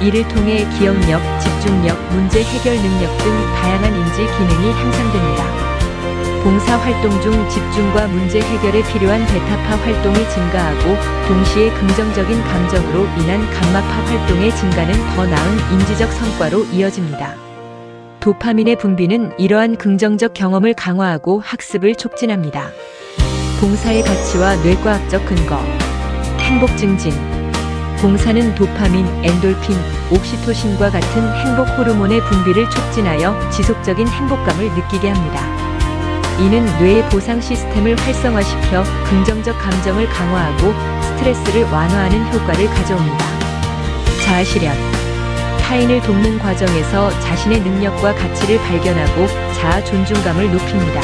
이를 통해 기억력, 집중력, 문제 해결 능력 등 다양한 인지 기능이 향상됩니다. 봉사활동 중 집중과 문제 해결에 필요한 베타파 활동이 증가하고 동시에 긍정적인 감정으로 인한 감마파 활동의 증가는 더 나은 인지적 성과로 이어집니다. 도파민의 분비는 이러한 긍정적 경험을 강화하고 학습을 촉진합니다. 봉사의 가치와 뇌과학적 근거. 행복 증진. 봉사는 도파민, 엔돌핀, 옥시토신과 같은 행복 호르몬의 분비를 촉진하여 지속적인 행복감을 느끼게 합니다. 이는 뇌의 보상 시스템을 활성화시켜 긍정적 감정을 강화하고 스트레스를 완화하는 효과를 가져옵니다. 자아실현. 타인을 돕는 과정에서 자신의 능력과 가치를 발견하고 자아 존중감을 높입니다.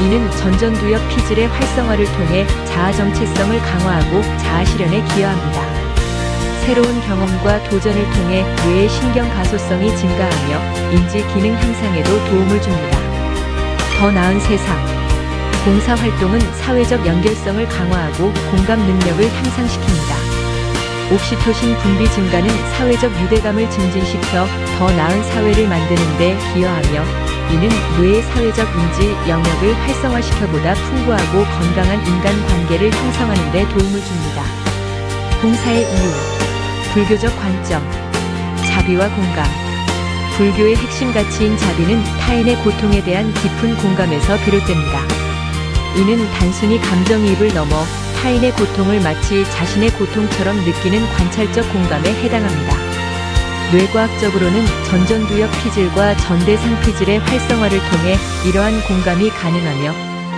이는 전전두엽 피질의 활성화를 통해 자아 정체성을 강화하고 자아 실현에 기여합니다. 새로운 경험과 도전을 통해 뇌의 신경 가소성이 증가하며 인지 기능 향상에도 도움을 줍니다. 더 나은 세상. 봉사활동은 사회적 연결성을 강화하고 공감 능력을 향상시킵니다. 옥시토신 분비 증가는 사회적 유대감을 증진시켜 더 나은 사회를 만드는 데 기여하며 이는 뇌의 사회적 인지 영역을 활성화시켜보다 풍부하고 건강한 인간관계를 형성하는 데 도움을 줍니다. 봉사의 이유. 불교적 관점. 자비와 공감. 불교의 핵심 가치인 자비는 타인의 고통에 대한 깊은 공감에서 비롯됩니다. 이는 단순히 감정이입을 넘어 타인의 고통을 마치 자신의 고통처럼 느끼는 관찰적 공감에 해당합니다. 뇌과학적으로는 전전두엽 피질과 전대상 피질의 활성화를 통해 이러한 공감이 가능하며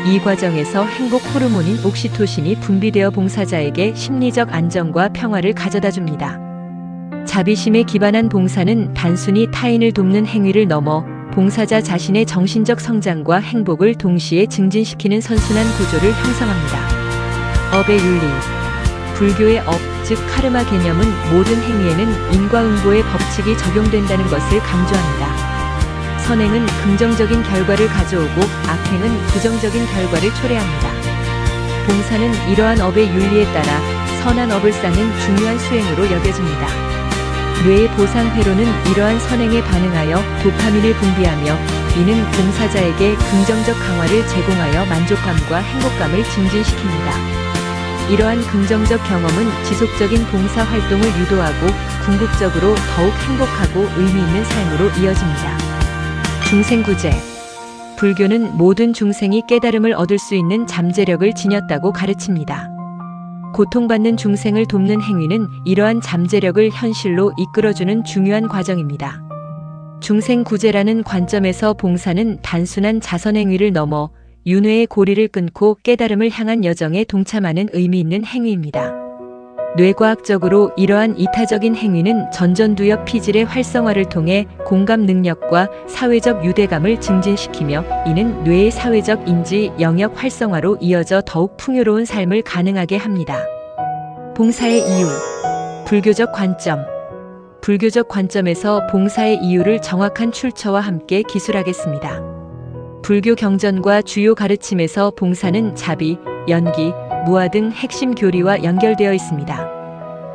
이 과정에서 행복 호르몬인 옥시토신이 분비되어 봉사자에게 심리적 안정과 평화를 가져다 줍니다. 자비심에 기반한 봉사는 단순히 타인을 돕는 행위를 넘어 봉사자 자신의 정신적 성장과 행복을 동시에 증진시키는 선순환 구조를 형성합니다. 업의 윤리. 불교의 업, 즉 카르마 개념은 모든 행위에는 인과응보의 법칙이 적용된다는 것을 강조합니다. 선행은 긍정적인 결과를 가져오고 악행은 부정적인 결과를 초래합니다. 봉사는 이러한 업의 윤리에 따라 선한 업을 쌓는 중요한 수행으로 여겨집니다. 뇌의 보상회로는 이러한 선행에 반응하여 도파민을 분비하며 이는 봉사자에게 긍정적 강화를 제공하여 만족감과 행복감을 증진시킵니다. 이러한 긍정적 경험은 지속적인 봉사활동을 유도하고 궁극적으로 더욱 행복하고 의미 있는 삶으로 이어집니다. 중생구제. 불교는 모든 중생이 깨달음을 얻을 수 있는 잠재력을 지녔다고 가르칩니다. 고통받는 중생을 돕는 행위는 이러한 잠재력을 현실로 이끌어주는 중요한 과정입니다. 중생구제라는 관점에서 봉사는 단순한 자선행위를 넘어 윤회의 고리를 끊고 깨달음을 향한 여정에 동참하는 의미 있는 행위입니다. 뇌과학적으로 이러한 이타적인 행위는 전전두엽 피질의 활성화를 통해 공감 능력과 사회적 유대감을 증진시키며 이는 뇌의 사회적 인지 영역 활성화로 이어져 더욱 풍요로운 삶을 가능하게 합니다. 봉사의 이유. 불교적 관점. 불교적 관점에서 봉사의 이유를 정확한 출처와 함께 기술하겠습니다. 불교 경전과 주요 가르침에서 봉사는 자비, 연기, 무아 등 핵심 교리와 연결되어 있습니다.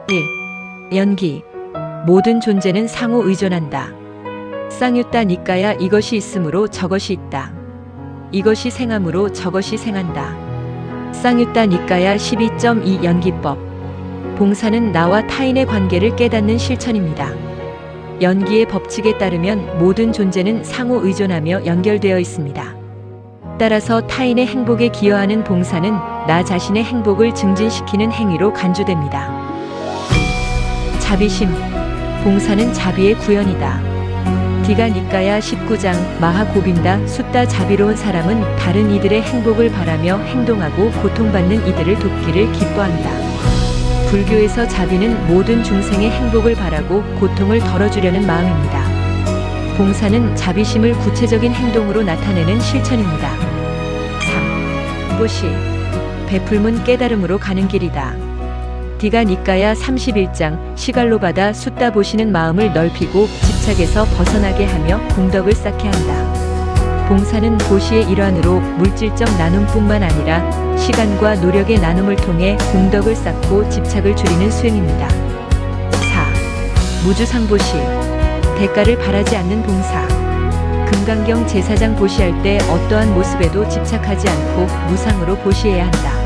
1. 연기. 모든 존재는 상호 의존한다. 쌍유따 니까야 이것이 있으므로 저것이 있다. 이것이 생함으로 저것이 생한다. 쌍유따 니까야 12.2 연기법. 봉사는 나와 타인의 관계를 깨닫는 실천입니다. 연기의 법칙에 따르면 모든 존재는 상호 의존하며 연결되어 있습니다. 따라서 타인의 행복에 기여하는 봉사는 나 자신의 행복을 증진시키는 행위로 간주됩니다. 자비심. 봉사는 자비의 구현이다. 디가 니까야 19장 마하고빈다 숫다. 자비로운 사람은 다른 이들의 행복을 바라며 행동하고 고통받는 이들을 돕기를 기뻐한다. 불교에서 자비는 모든 중생의 행복을 바라고 고통을 덜어주려는 마음입니다. 봉사는 자비심을 구체적인 행동으로 나타내는 실천입니다. 3. 보시. 베풀문 깨달음으로 가는 길이다. 디가 니까야 31장 시갈로바다 숫다. 보시는 마음을 넓히고 집착에서 벗어나게 하며 공덕을 쌓게 한다. 봉사는 보시의 일환으로 물질적 나눔뿐만 아니라 시간과 노력의 나눔을 통해 공덕을 쌓고 집착을 줄이는 수행입니다. 4. 무주상보시. 대가를 바라지 않는 봉사. 금강경 제사장 보시할 때 어떠한 모습에도 집착하지 않고 무상으로 보시해야 한다.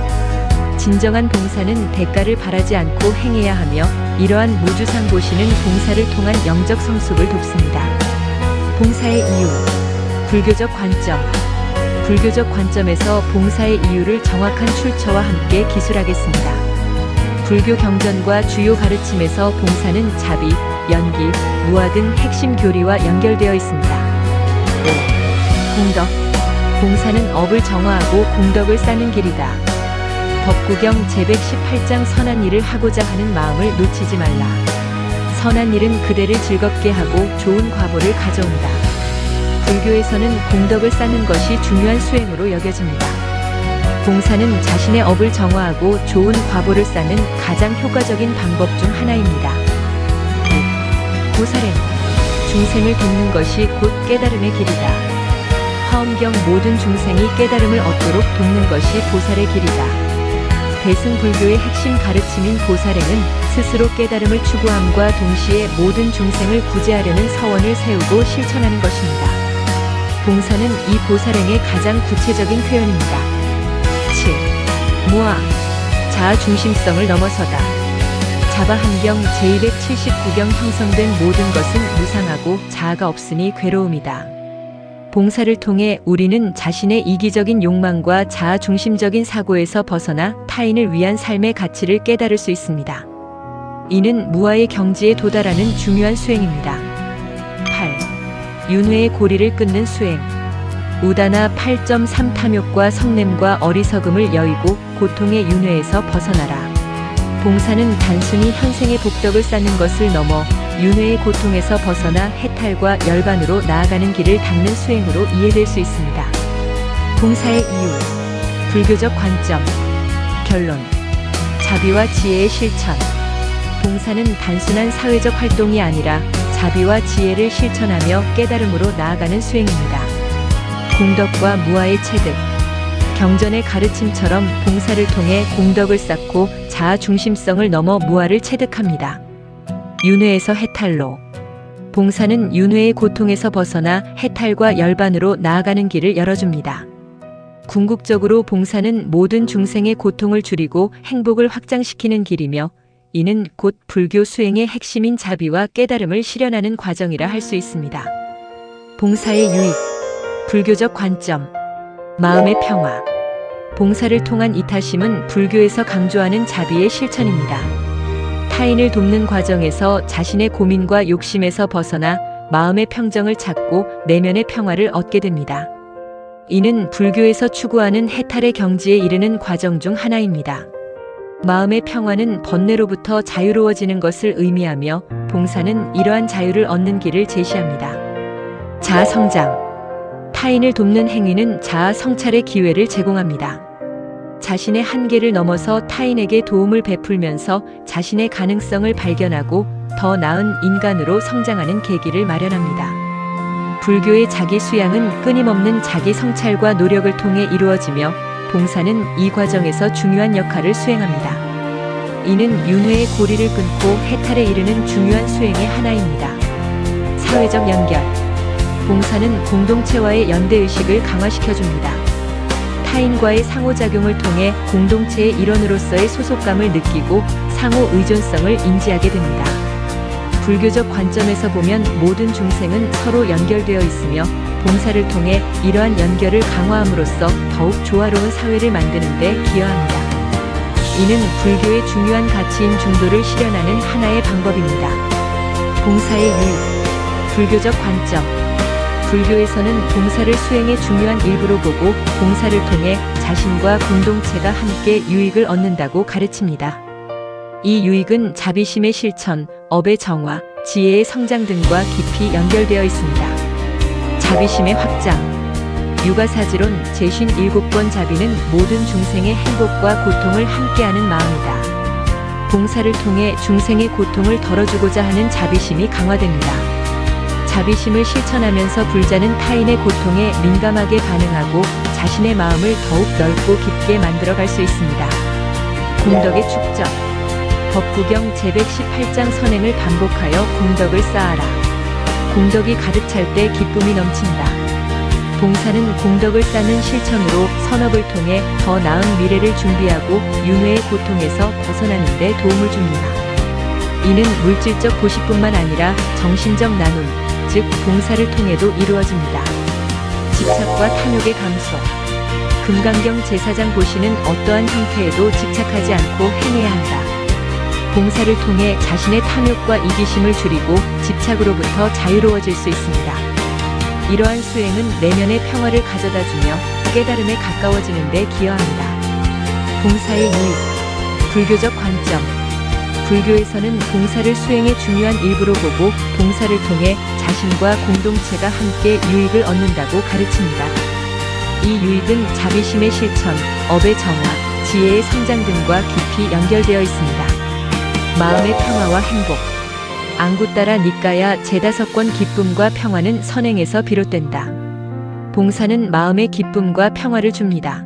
진정한 봉사는 대가를 바라지 않고 행해야 하며 이러한 무주상보시는 봉사를 통한 영적 성숙을 돕습니다. 봉사의 이유. 불교적 관점. 불교적 관점에서 봉사의 이유를 정확한 출처와 함께 기술하겠습니다. 불교 경전과 주요 가르침에서 봉사는 자비, 연기, 무아 등 핵심 교리와 연결되어 있습니다. 5. 공덕. 봉사는 업을 정화하고 공덕을 쌓는 길이다. 법구경 제118장 선한 일을 하고자 하는 마음을 놓치지 말라. 선한 일은 그대를 즐겁게 하고 좋은 과보를 가져온다. 불교에서는 공덕을 쌓는 것이 중요한 수행으로 여겨집니다. 봉사는 자신의 업을 정화하고 좋은 과보를 쌓는 가장 효과적인 방법 중 하나입니다. 보살행. 중생을 돕는 것이 곧 깨달음의 길이다. 화엄경 모든 중생이 깨달음을 얻도록 돕는 것이 보살의 길이다. 대승불교의 핵심 가르침인 보살행은 스스로 깨달음을 추구함과 동시에 모든 중생을 구제하려는 서원을 세우고 실천하는 것입니다. 봉사는 이 보살행의 가장 구체적인 표현입니다. 7. 무아. 자아 중심성을 넘어서다. 자바한경 제279경 형성된 모든 것은 무상하고 자아가 없으니 괴로움이다. 봉사를 통해 우리는 자신의 이기적인 욕망과 자아 중심적인 사고에서 벗어나 타인을 위한 삶의 가치를 깨달을 수 있습니다. 이는 무아의 경지에 도달하는 중요한 수행입니다. 8. 윤회의 고리를 끊는 수행. 우다나 8.3 탐욕과 성냄과 어리석음을 여의고 고통의 윤회에서 벗어나라. 봉사는 단순히 현생의 복덕을 쌓는 것을 넘어 윤회의 고통에서 벗어나 해탈과 열반으로 나아가는 길을 닦는 수행으로 이해될 수 있습니다. 봉사의 이유. 불교적 관점. 결론. 자비와 지혜의 실천. 봉사는 단순한 사회적 활동이 아니라 자비와 지혜를 실천하며 깨달음으로 나아가는 수행입니다. 공덕과 무아의 체득. 경전의 가르침처럼 봉사를 통해 공덕을 쌓고 자아 중심성을 넘어 무아를 체득합니다. 윤회에서 해탈로. 봉사는 윤회의 고통에서 벗어나 해탈과 열반으로 나아가는 길을 열어줍니다. 궁극적으로 봉사는 모든 중생의 고통을 줄이고 행복을 확장시키는 길이며 이는 곧 불교 수행의 핵심인 자비와 깨달음을 실현하는 과정이라 할 수 있습니다. 봉사의 유익. 불교적 관점. 마음의 평화. 봉사를 통한 이타심은 불교에서 강조하는 자비의 실천입니다. 타인을 돕는 과정에서 자신의 고민과 욕심에서 벗어나 마음의 평정을 찾고 내면의 평화를 얻게 됩니다. 이는 불교에서 추구하는 해탈의 경지에 이르는 과정 중 하나입니다. 마음의 평화는 번뇌로부터 자유로워지는 것을 의미하며 봉사는 이러한 자유를 얻는 길을 제시합니다. 자아 성장. 타인을 돕는 행위는 자아 성찰의 기회를 제공합니다. 자신의 한계를 넘어서 타인에게 도움을 베풀면서 자신의 가능성을 발견하고 더 나은 인간으로 성장하는 계기를 마련합니다. 불교의 자기 수양은 끊임없는 자기 성찰과 노력을 통해 이루어지며 봉사는 이 과정에서 중요한 역할을 수행합니다. 이는 윤회의 고리를 끊고 해탈에 이르는 중요한 수행의 하나입니다. 사회적 연결. 봉사는 공동체와의 연대의식을 강화시켜줍니다. 타인과의 상호작용을 통해 공동체의 일원으로서의 소속감을 느끼고 상호 의존성을 인지하게 됩니다. 불교적 관점에서 보면 모든 중생은 서로 연결되어 있으며 봉사를 통해 이러한 연결을 강화함으로써 더욱 조화로운 사회를 만드는 데 기여합니다. 이는 불교의 중요한 가치인 중도를 실현하는 하나의 방법입니다. 봉사의 유익. 불교적 관점. 불교에서는 봉사를 수행의 중요한 일부로 보고 봉사를 통해 자신과 공동체가 함께 유익을 얻는다고 가르칩니다. 이 유익은 자비심의 실천, 업의 정화, 지혜의 성장 등과 깊이 연결되어 있습니다. 자비심의 확장. 유가사지론 제57권 자비는 모든 중생의 행복과 고통을 함께하는 마음이다. 봉사를 통해 중생의 고통을 덜어주고자 하는 자비심이 강화됩니다. 자비심을 실천하면서 불자는 타인의 고통에 민감하게 반응하고 자신의 마음을 더욱 넓고 깊게 만들어갈 수 있습니다. 공덕의 축적. 법구경 제118장 선행을 반복하여 공덕을 쌓아라. 공덕이 가득 찰 때 기쁨이 넘친다. 봉사는 공덕을 쌓는 실천으로 선업을 통해 더 나은 미래를 준비하고 윤회의 고통에서 벗어나는 데 도움을 줍니다. 이는 물질적 보시뿐만 아니라 정신적 나눔, 즉 봉사를 통해도 이루어집니다. 집착과 탐욕의 감소. 금강경 제사장 보시는 어떠한 형태에도 집착하지 않고 행해야 한다. 봉사를 통해 자신의 탐욕과 이기심을 줄이고 집착으로부터 자유로워질 수 있습니다. 이러한 수행은 내면의 평화를 가져다주며 깨달음에 가까워지는 데 기여합니다. 봉사의 유익. 불교적 관점. 불교에서는 봉사를 수행의 중요한 일부로 보고 봉사를 통해 자신과 공동체가 함께 유익을 얻는다고 가르칩니다. 이 유익은 자비심의 실천, 업의 정화, 지혜의 성장 등과 깊이 연결되어 있습니다. 마음의 평화와 행복. 앙구따라 니까야 제5권 기쁨과 평화는 선행에서 비롯된다. 봉사는 마음의 기쁨과 평화를 줍니다.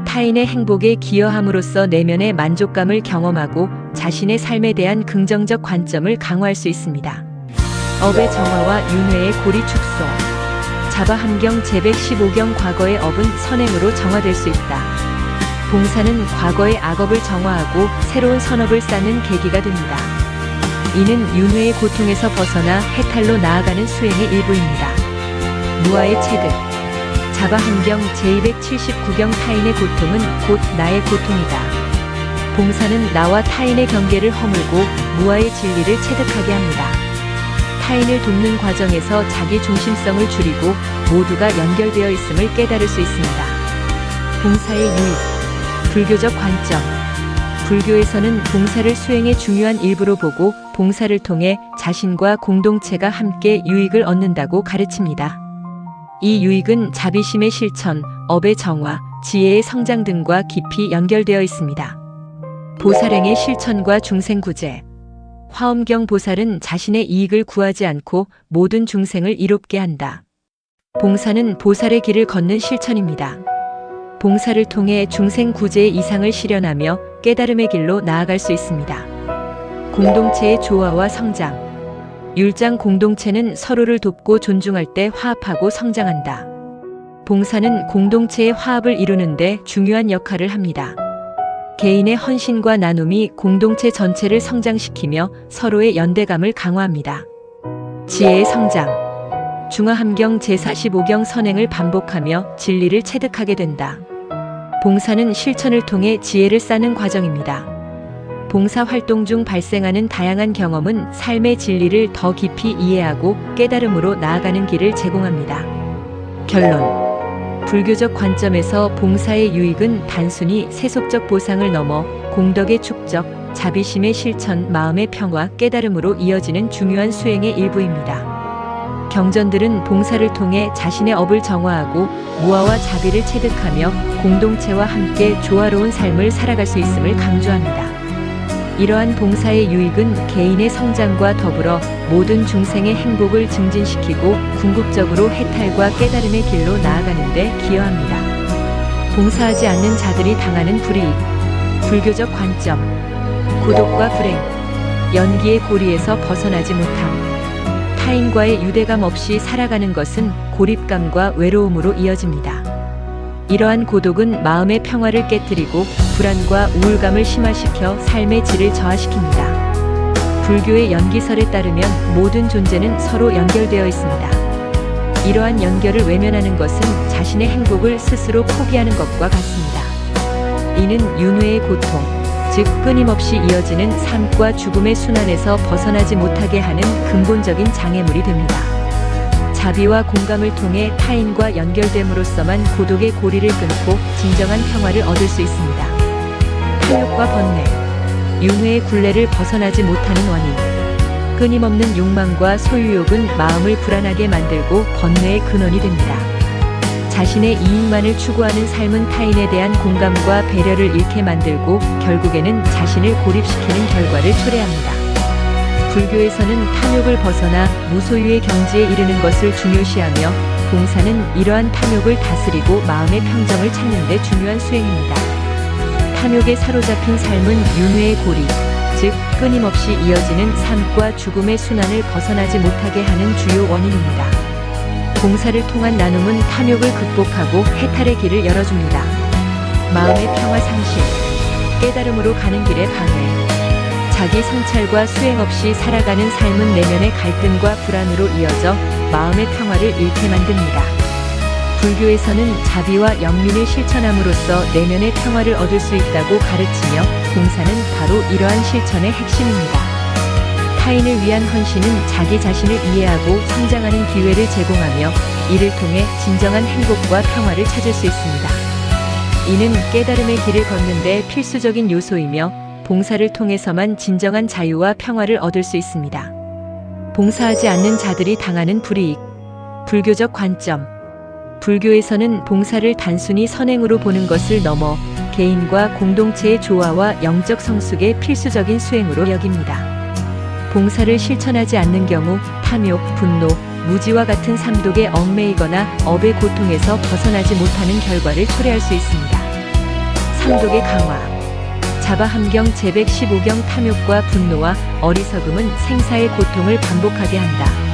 타인의 행복에 기여함으로써 내면의 만족감을 경험하고 자신의 삶에 대한 긍정적 관점을 강화할 수 있습니다. 업의 정화와 윤회의 고리 축소. 자바함경 제115경 과거의 업은 선행으로 정화될 수 있다. 봉사는 과거의 악업을 정화하고 새로운 선업을 쌓는 계기가 됩니다. 이는 윤회의 고통에서 벗어나 해탈로 나아가는 수행의 일부입니다. 무아의 체득. 자바함경 제279경 타인의 고통은 곧 나의 고통이다. 봉사는 나와 타인의 경계를 허물고 무아의 진리를 체득하게 합니다. 타인을 돕는 과정에서 자기 중심성을 줄이고 모두가 연결되어 있음을 깨달을 수 있습니다. 봉사의 유익. 불교적 관점. 불교에서는 봉사를 수행의 중요한 일부로 보고 봉사를 통해 자신과 공동체가 함께 유익을 얻는다고 가르칩니다. 이 유익은 자비심의 실천, 업의 정화, 지혜의 성장 등과 깊이 연결되어 있습니다. 보살행의 실천과 중생구제. 화엄경 보살은 자신의 이익을 구하지 않고 모든 중생을 이롭게 한다. 봉사는 보살의 길을 걷는 실천입니다. 봉사를 통해 중생 구제의 이상을 실현하며 깨달음의 길로 나아갈 수 있습니다. 공동체의 조화와 성장. 율장 공동체는 서로를 돕고 존중할 때 화합하고 성장한다. 봉사는 공동체의 화합을 이루는데 중요한 역할을 합니다. 개인의 헌신과 나눔이 공동체 전체를 성장시키며 서로의 연대감을 강화합니다. 지혜의 성장. 중화함경 제45경 선행을 반복하며 진리를 체득하게 된다. 봉사는 실천을 통해 지혜를 쌓는 과정입니다. 봉사 활동 중 발생하는 다양한 경험은 삶의 진리를 더 깊이 이해하고 깨달음으로 나아가는 길을 제공합니다. 결론. 불교적 관점에서 봉사의 유익은 단순히 세속적 보상을 넘어 공덕의 축적, 자비심의 실천, 마음의 평화, 깨달음으로 이어지는 중요한 수행의 일부입니다. 경전들은 봉사를 통해 자신의 업을 정화하고 무아와 자비를 체득하며 공동체와 함께 조화로운 삶을 살아갈 수 있음을 강조합니다. 이러한 봉사의 유익은 개인의 성장과 더불어 모든 중생의 행복을 증진시키고 궁극적으로 해탈과 깨달음의 길로 나아가는 데 기여합니다. 봉사하지 않는 자들이 당하는 불이익. 불교적 관점. 고독과 불행. 연기의 고리에서 벗어나지 못함. 타인과의 유대감 없이 살아가는 것은 고립감과 외로움으로 이어집니다. 이러한 고독은 마음의 평화를 깨뜨리고 불안과 우울감을 심화시켜 삶의 질을 저하시킵니다. 불교의 연기설에 따르면 모든 존재는 서로 연결되어 있습니다. 이러한 연결을 외면하는 것은 자신의 행복을 스스로 포기하는 것과 같습니다. 이는 윤회의 고통, 즉 끊임없이 이어지는 삶과 죽음의 순환에서 벗어나지 못하게 하는 근본적인 장애물이 됩니다. 자비와 공감을 통해 타인과 연결됨으로써만 고독의 고리를 끊고 진정한 평화를 얻을 수 있습니다. 탐욕과 번뇌. 윤회의 굴레를 벗어나지 못하는 원인. 끊임없는 욕망과 소유욕은 마음을 불안하게 만들고 번뇌의 근원이 됩니다. 자신의 이익만을 추구하는 삶은 타인에 대한 공감과 배려를 잃게 만들고 결국에는 자신을 고립시키는 결과를 초래합니다. 불교에서는 탐욕을 벗어나 무소유의 경지에 이르는 것을 중요시하며 봉사는 이러한 탐욕을 다스리고 마음의 평정을 찾는 데 중요한 수행입니다. 탐욕에 사로잡힌 삶은 윤회의 고리, 즉 끊임없이 이어지는 삶과 죽음의 순환을 벗어나지 못하게 하는 주요 원인입니다. 봉사를 통한 나눔은 탐욕을 극복하고 해탈의 길을 열어줍니다. 마음의 평화 상실, 깨달음으로 가는 길의 방해. 자기 성찰과 수행 없이 살아가는 삶은 내면의 갈등과 불안으로 이어져 마음의 평화를 잃게 만듭니다. 불교에서는 자비와 연민을 실천함으로써 내면의 평화를 얻을 수 있다고 가르치며 봉사는 바로 이러한 실천의 핵심입니다. 타인을 위한 헌신은 자기 자신을 이해하고 성장하는 기회를 제공하며 이를 통해 진정한 행복과 평화를 찾을 수 있습니다. 이는 깨달음의 길을 걷는 데 필수적인 요소이며 봉사를 통해서만 진정한 자유와 평화를 얻을 수 있습니다. 봉사하지 않는 자들이 당하는 불이익. 불교적 관점. 불교에서는 봉사를 단순히 선행으로 보는 것을 넘어 개인과 공동체의 조화와 영적 성숙의 필수적인 수행으로 여깁니다. 봉사를 실천하지 않는 경우 탐욕, 분노, 무지와 같은 삼독에 얽매이거나 업의 고통에서 벗어나지 못하는 결과를 초래할 수 있습니다. 삼독의 강화. 자바함경 제115경 탐욕과 분노와 어리석음은 생사의 고통을 반복하게 한다.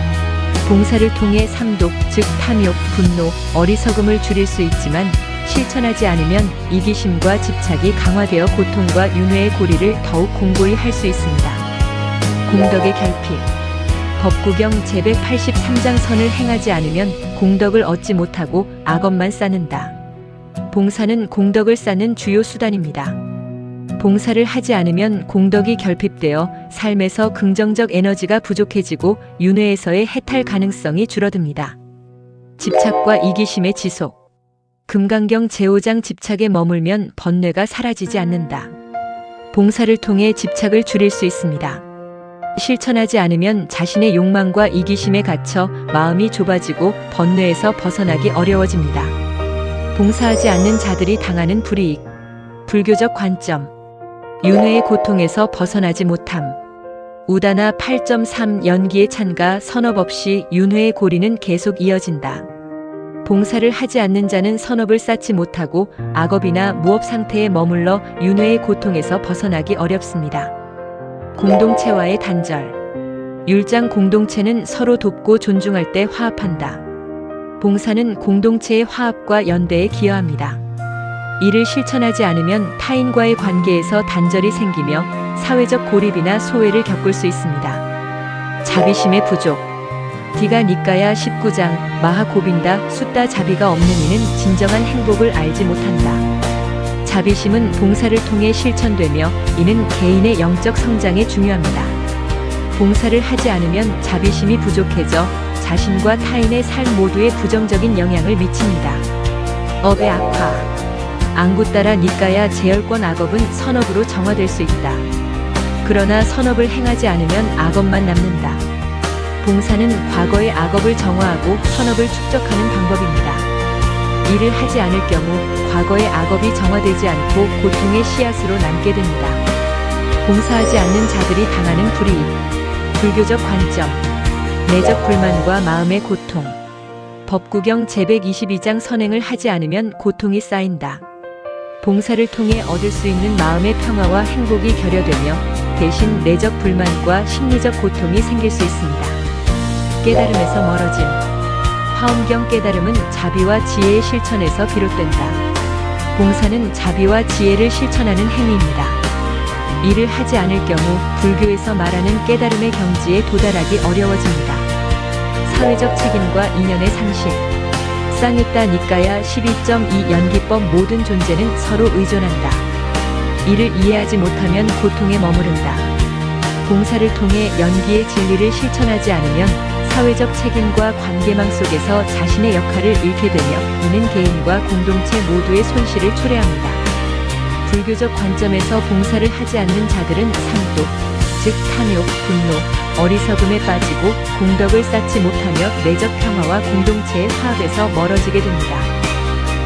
봉사를 통해 삼독, 즉 탐욕, 분노, 어리석음을 줄일 수 있지만 실천하지 않으면 이기심과 집착이 강화되어 고통과 윤회의 고리를 더욱 공고히 할 수 있습니다. 공덕의 결핍. 법구경 제183장 선을 행하지 않으면 공덕을 얻지 못하고 악업만 쌓는다. 봉사는 공덕을 쌓는 주요 수단입니다. 봉사를 하지 않으면 공덕이 결핍되어 삶에서 긍정적 에너지가 부족해지고 윤회에서의 해탈 가능성이 줄어듭니다. 집착과 이기심의 지속. 금강경 제5장 집착에 머물면 번뇌가 사라지지 않는다. 봉사를 통해 집착을 줄일 수 있습니다. 실천하지 않으면 자신의 욕망과 이기심에 갇혀 마음이 좁아지고 번뇌에서 벗어나기 어려워집니다. 봉사하지 않는 자들이 당하는 불이익. 불교적 관점. 윤회의 고통에서 벗어나지 못함. 우다나 8.3 연기의 찬가 선업 없이 윤회의 고리는 계속 이어진다. 봉사를 하지 않는 자는 선업을 쌓지 못하고 악업이나 무업 상태에 머물러 윤회의 고통에서 벗어나기 어렵습니다. 공동체와의 단절. 율장 공동체는 서로 돕고 존중할 때 화합한다. 봉사는 공동체의 화합과 연대에 기여합니다. 이를 실천하지 않으면 타인과의 관계에서 단절이 생기며 사회적 고립이나 소외를 겪을 수 있습니다. 자비심의 부족. 디가 니까야 19장 마하고빈다 숫다 자비가 없는 이는 진정한 행복을 알지 못한다. 자비심은 봉사를 통해 실천되며 이는 개인의 영적 성장에 중요합니다. 봉사를 하지 않으면 자비심이 부족해져 자신과 타인의 삶 모두에 부정적인 영향을 미칩니다. 업의 악화. 앙구따라 니까야 제열권 악업은 선업으로 정화될 수 있다. 그러나 선업을 행하지 않으면 악업만 남는다. 봉사는 과거의 악업을 정화하고 선업을 축적하는 방법입니다. 이를 하지 않을 경우 과거의 악업이 정화되지 않고 고통의 씨앗으로 남게 됩니다. 봉사하지 않는 자들이 당하는 불이익. 불교적 관점. 내적 불만과 마음의 고통. 법구경 제122장 선행을 하지 않으면 고통이 쌓인다. 봉사를 통해 얻을 수 있는 마음의 평화와 행복이 결여되며 대신 내적 불만과 심리적 고통이 생길 수 있습니다. 깨달음에서 멀어짐. 화엄경 깨달음은 자비와 지혜의 실천에서 비롯된다. 봉사는 자비와 지혜를 실천하는 행위입니다. 이를 하지 않을 경우 불교에서 말하는 깨달음의 경지에 도달하기 어려워집니다. 사회적 책임과 인연의 상실. 쌍유따 니까야 12.2 연기법 모든 존재는 서로 의존한다. 이를 이해하지 못하면 고통에 머무른다. 봉사를 통해 연기의 진리를 실천하지 않으면 사회적 책임과 관계망 속에서 자신의 역할을 잃게 되며 이는 개인과 공동체 모두의 손실을 초래합니다. 불교적 관점에서 봉사를 하지 않는 자들은 삼독, 즉 탐욕, 분노, 어리석음에 빠지고 공덕을 쌓지 못하며 내적 평화와 공동체의 화합에서 멀어지게 됩니다.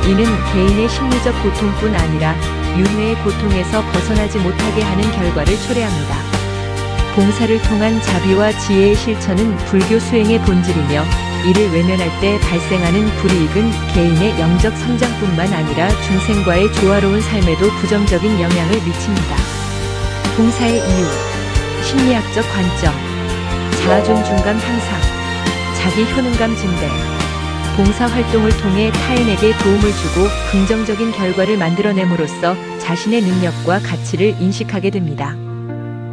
이는 개인의 심리적 고통뿐 아니라 윤회의 고통에서 벗어나지 못하게 하는 결과를 초래합니다. 봉사를 통한 자비와 지혜의 실천은 불교 수행의 본질이며 이를 외면할 때 발생하는 불이익은 개인의 영적 성장뿐만 아니라 중생과의 조화로운 삶에도 부정적인 영향을 미칩니다. 봉사의 이유. 심리학적 관점. 자아존중감 향상. 자기 효능감 증대. 봉사활동을 통해 타인에게 도움을 주고 긍정적인 결과를 만들어냄으로써 자신의 능력과 가치를 인식하게 됩니다.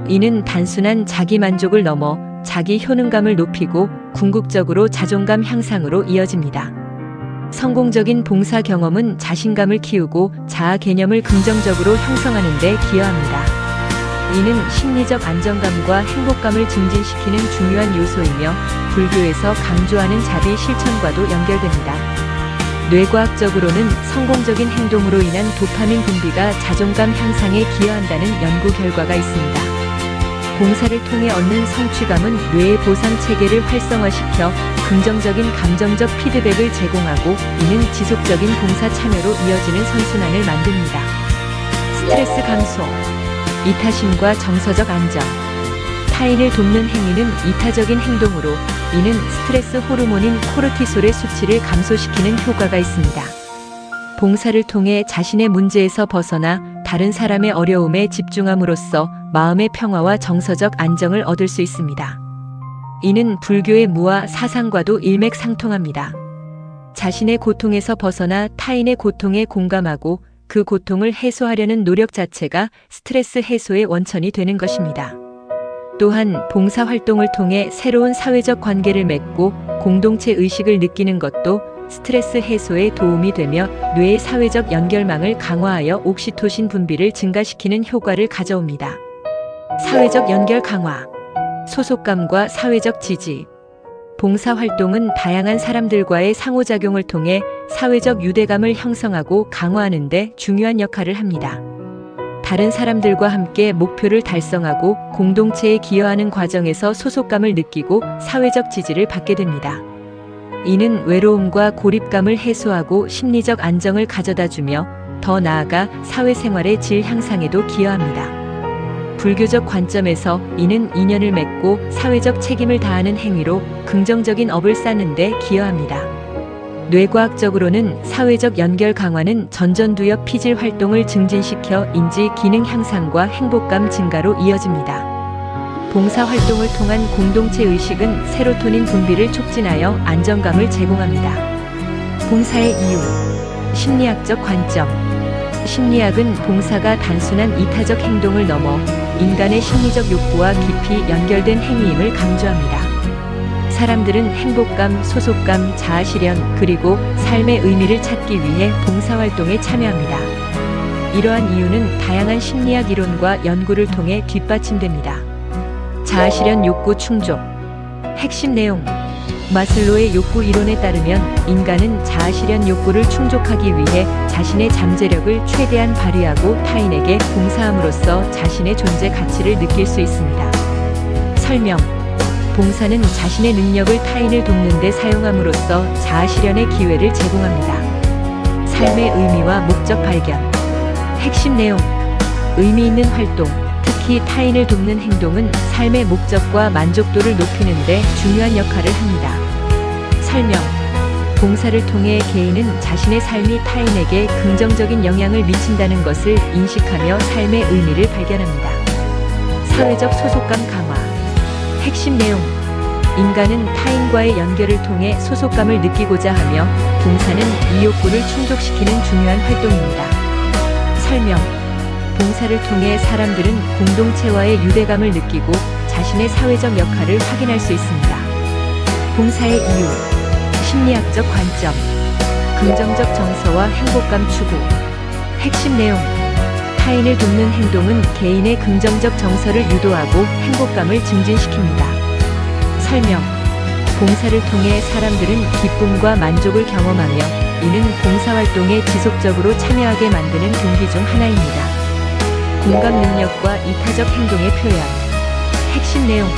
이는 단순한 자기 만족을 넘어 자기 효능감을 높이고 궁극적으로 자존감 향상으로 이어집니다. 성공적인 봉사 경험은 자신감을 키우고 자아 개념을 긍정적으로 형성하는 데 기여합니다. 이는 심리적 안정감과 행복감을 증진시키는 중요한 요소이며 불교에서 강조하는 자비 실천과도 연결됩니다. 뇌과학적으로는 성공적인 행동으로 인한 도파민 분비가 자존감 향상에 기여한다는 연구 결과가 있습니다. 봉사를 통해 얻는 성취감은 뇌의 보상 체계를 활성화시켜 긍정적인 감정적 피드백을 제공하고 이는 지속적인 봉사 참여로 이어지는 선순환을 만듭니다. 스트레스 감소, 이타심과 정서적 안정. 타인을 돕는 행위는 이타적인 행동으로 이는 스트레스 호르몬인 코르티솔의 수치를 감소시키는 효과가 있습니다. 봉사를 통해 자신의 문제에서 벗어나 다른 사람의 어려움에 집중함으로써 마음의 평화와 정서적 안정을 얻을 수 있습니다. 이는 불교의 무아 사상과도 일맥상통합니다. 자신의 고통에서 벗어나 타인의 고통에 공감하고 그 고통을 해소하려는 노력 자체가 스트레스 해소의 원천이 되는 것입니다. 또한 봉사활동을 통해 새로운 사회적 관계를 맺고 공동체 의식을 느끼는 것도 스트레스 해소에 도움이 되며 뇌의 사회적 연결망을 강화하여 옥시토신 분비를 증가시키는 효과를 가져옵니다. 사회적 연결 강화, 소속감과 사회적 지지. 봉사활동은 다양한 사람들과의 상호작용을 통해 사회적 유대감을 형성하고 강화하는 데 중요한 역할을 합니다. 다른 사람들과 함께 목표를 달성하고 공동체에 기여하는 과정에서 소속감을 느끼고 사회적 지지를 받게 됩니다. 이는 외로움과 고립감을 해소하고 심리적 안정을 가져다주며 더 나아가 사회생활의 질 향상에도 기여합니다. 불교적 관점에서 이는 인연을 맺고 사회적 책임을 다하는 행위로 긍정적인 업을 쌓는 데 기여합니다. 뇌과학적으로는 사회적 연결 강화는 전전두엽 피질 활동을 증진시켜 인지 기능 향상과 행복감 증가로 이어집니다. 봉사활동을 통한 공동체 의식은 세로토닌 분비를 촉진하여 안정감을 제공합니다. 봉사의 이유, 심리학적 관점. 심리학은 봉사가 단순한 이타적 행동을 넘어 인간의 심리적 욕구와 깊이 연결된 행위임을 강조합니다. 사람들은 행복감, 소속감, 자아실현, 그리고 삶의 의미를 찾기 위해 봉사활동에 참여합니다. 이러한 이유는 다양한 심리학 이론과 연구를 통해 뒷받침됩니다. 자아실현 욕구 충족. 핵심 내용. 마슬로의 욕구 이론에 따르면 인간은 자아실현 욕구를 충족하기 위해 자신의 잠재력을 최대한 발휘하고 타인에게 봉사함으로써 자신의 존재 가치를 느낄 수 있습니다. 설명. 봉사는 자신의 능력을 타인을 돕는 데 사용함으로써 자아실현의 기회를 제공합니다. 삶의 의미와 목적 발견. 핵심 내용. 의미 있는 활동, 특히 타인을 돕는 행동은 삶의 목적과 만족도를 높이는 데 중요한 역할을 합니다. 설명. 봉사를 통해 개인은 자신의 삶이 타인에게 긍정적인 영향을 미친다는 것을 인식하며 삶의 의미를 발견합니다. 사회적 소속감 강화. 핵심 내용. 인간은 타인과의 연결을 통해 소속감을 느끼고자 하며 봉사는 이 욕구를 충족시키는 중요한 활동입니다. 설명. 봉사를 통해 사람들은 공동체와의 유대감을 느끼고 자신의 사회적 역할을 확인할 수 있습니다. 봉사의 이유, 심리학적 관점, 긍정적 정서와 행복감 추구. 핵심 내용. 타인을 돕는 행동은 개인의 긍정적 정서를 유도하고 행복감을 증진시킵니다. 설명. 봉사를 통해 사람들은 기쁨과 만족을 경험하며 이는 봉사활동에 지속적으로 참여하게 만드는 동기 중 하나입니다. 공감 능력과 이타적 행동의 표현. 핵심 내용.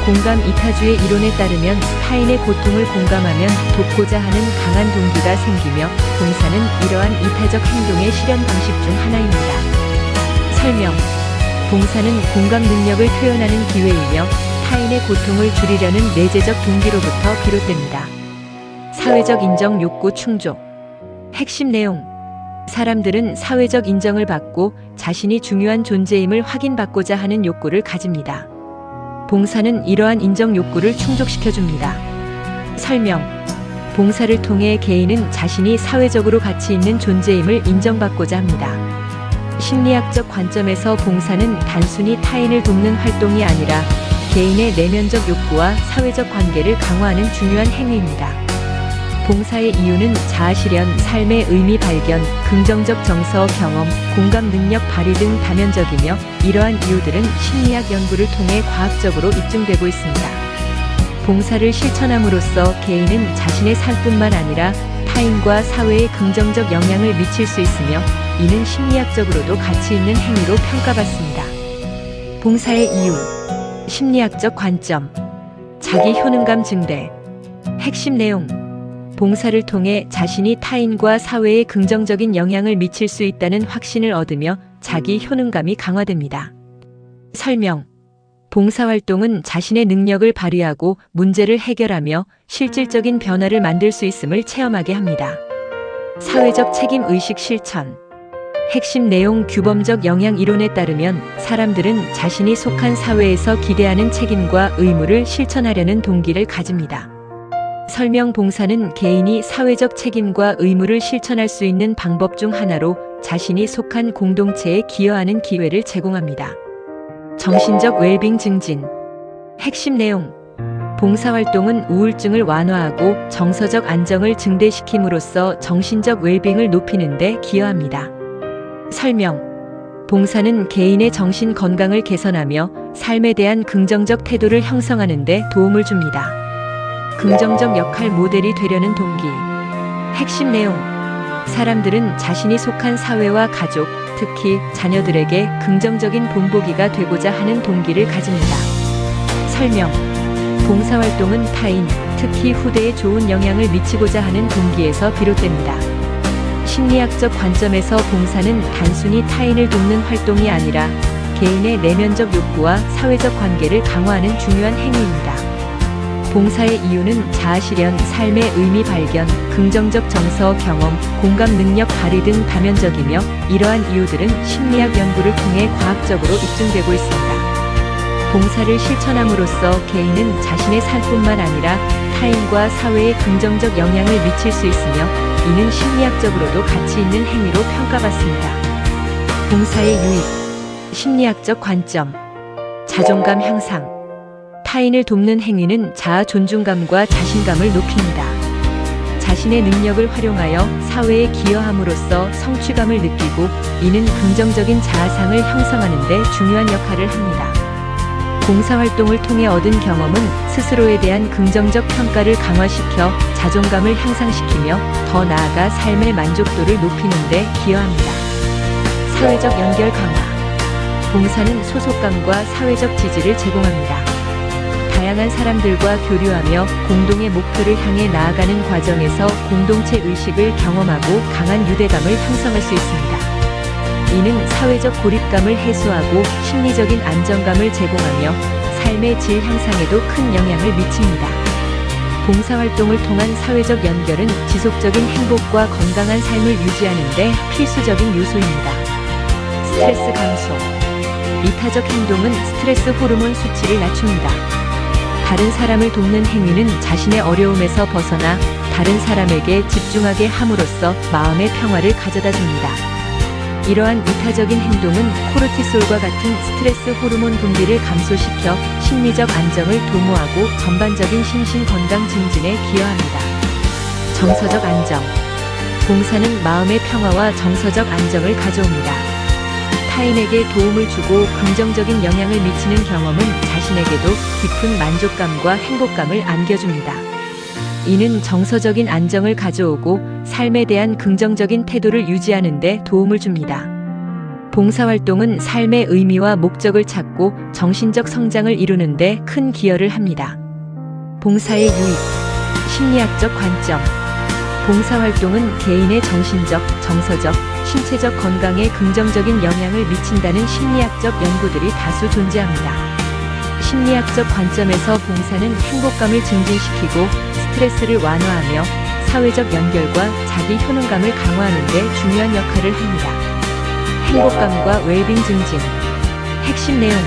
공감 이타주의 이론에 따르면 타인의 고통을 공감하면 돕고자 하는 강한 동기가 생기며 봉사는 이러한 이타적 행동의 실현 방식 중 하나입니다. 설명. 봉사는 공감 능력을 표현하는 기회이며 타인의 고통을 줄이려는 내재적 동기로부터 비롯됩니다. 사회적 인정 욕구 충족. 핵심 내용. 사람들은 사회적 인정을 받고 자신이 중요한 존재임을 확인받고자 하는 욕구를 가집니다. 봉사는 이러한 인정 욕구를 충족시켜줍니다. 설명. 봉사를 통해 개인은 자신이 사회적으로 가치 있는 존재임을 인정받고자 합니다. 심리학적 관점에서 봉사는 단순히 타인을 돕는 활동이 아니라 개인의 내면적 욕구와 사회적 관계를 강화하는 중요한 행위입니다. 봉사의 이유는 자아실현, 삶의 의미 발견, 긍정적 정서 경험, 공감 능력 발휘 등 다면적이며 이러한 이유들은 심리학 연구를 통해 과학적으로 입증되고 있습니다. 봉사를 실천함으로써 개인은 자신의 삶뿐만 아니라 타인과 사회에 긍정적 영향을 미칠 수 있으며 이는 심리학적으로도 가치 있는 행위로 평가받습니다. 봉사의 이유, 심리학적 관점, 자기 효능감 증대. 핵심 내용. 봉사를 통해 자신이 타인과 사회에 긍정적인 영향을 미칠 수 있다는 확신을 얻으며 자기 효능감이 강화됩니다. 설명. 봉사활동은 자신의 능력을 발휘하고 문제를 해결하며 실질적인 변화를 만들 수 있음을 체험하게 합니다. 사회적 책임 의식 실천. 핵심 내용. 규범적 영향 이론에 따르면 사람들은 자신이 속한 사회에서 기대하는 책임과 의무를 실천하려는 동기를 가집니다. 설명. 봉사는 개인이 사회적 책임과 의무를 실천할 수 있는 방법 중 하나로 자신이 속한 공동체에 기여하는 기회를 제공합니다. 정신적 웰빙 증진. 핵심 내용. 봉사활동은 우울증을 완화하고 정서적 안정을 증대시킴으로써 정신적 웰빙을 높이는 데 기여합니다. 설명. 봉사는 개인의 정신 건강을 개선하며 삶에 대한 긍정적 태도를 형성하는 데 도움을 줍니다. 긍정적 역할 모델이 되려는 동기. 핵심 내용. 사람들은 자신이 속한 사회와 가족, 특히 자녀들에게 긍정적인 본보기가 되고자 하는 동기를 가집니다. 설명. 봉사활동은 타인, 특히 후대에 좋은 영향을 미치고자 하는 동기에서 비롯됩니다. 심리학적 관점에서 봉사는 단순히 타인을 돕는 활동이 아니라 개인의 내면적 욕구와 사회적 관계를 강화하는 중요한 행위입니다. 봉사의 이유는 자아실현, 삶의 의미 발견, 긍정적 정서 경험, 공감 능력 발휘 등 다면적이며 이러한 이유들은 심리학 연구를 통해 과학적으로 입증되고 있습니다. 봉사를 실천함으로써 개인은 자신의 삶뿐만 아니라 타인과 사회에 긍정적 영향을 미칠 수 있으며 이는 심리학적으로도 가치 있는 행위로 평가받습니다. 봉사의 유익. 심리학적 관점. 자존감 향상. 타인을 돕는 행위는 자아 존중감과 자신감을 높입니다. 자신의 능력을 활용하여 사회에 기여함으로써 성취감을 느끼고 이는 긍정적인 자아상을 형성하는 데 중요한 역할을 합니다. 봉사활동을 통해 얻은 경험은 스스로에 대한 긍정적 평가를 강화시켜 자존감을 향상시키며 더 나아가 삶의 만족도를 높이는 데 기여합니다. 사회적 연결 강화. 봉사는 소속감과 사회적 지지를 제공합니다. 다양한 사람들과 교류하며 공동의 목표를 향해 나아가는 과정에서 공동체 의식을 경험하고 강한 유대감을 형성할 수 있습니다. 이는 사회적 고립감을 해소하고 심리적인 안정감을 제공하며 삶의 질 향상에도 큰 영향을 미칩니다. 봉사활동을 통한 사회적 연결은 지속적인 행복과 건강한 삶을 유지하는 데 필수적인 요소입니다. 스트레스 감소. 이타적 행동은 스트레스 호르몬 수치를 낮춥니다. 다른 사람을 돕는 행위는 자신의 어려움에서 벗어나 다른 사람에게 집중하게 함으로써 마음의 평화를 가져다 줍니다. 이러한 이타적인 행동은 코르티솔과 같은 스트레스 호르몬 분비를 감소시켜 심리적 안정을 도모하고 전반적인 심신 건강 증진에 기여합니다. 정서적 안정. 봉사는 마음의 평화와 정서적 안정을 가져옵니다. 타인에게 도움을 주고 긍정적인 영향을 미치는 경험은 자신에게도 깊은 만족감과 행복감을 안겨줍니다. 이는 정서적인 안정을 가져오고 삶에 대한 긍정적인 태도를 유지하는 데 도움을 줍니다. 봉사활동은 삶의 의미와 목적을 찾고 정신적 성장을 이루는 데 큰 기여를 합니다. 봉사의 유익. 심리학적 관점. 봉사활동은 개인의 정신적, 정서적, 신체적 건강에 긍정적인 영향을 미친다는 심리학적 연구들이 다수 존재합니다. 심리학적 관점에서 봉사는 행복감을 증진시키고 스트레스를 완화하며 사회적 연결과 자기 효능감을 강화하는 데 중요한 역할을 합니다. 행복감과 웰빙 증진. 핵심 내용.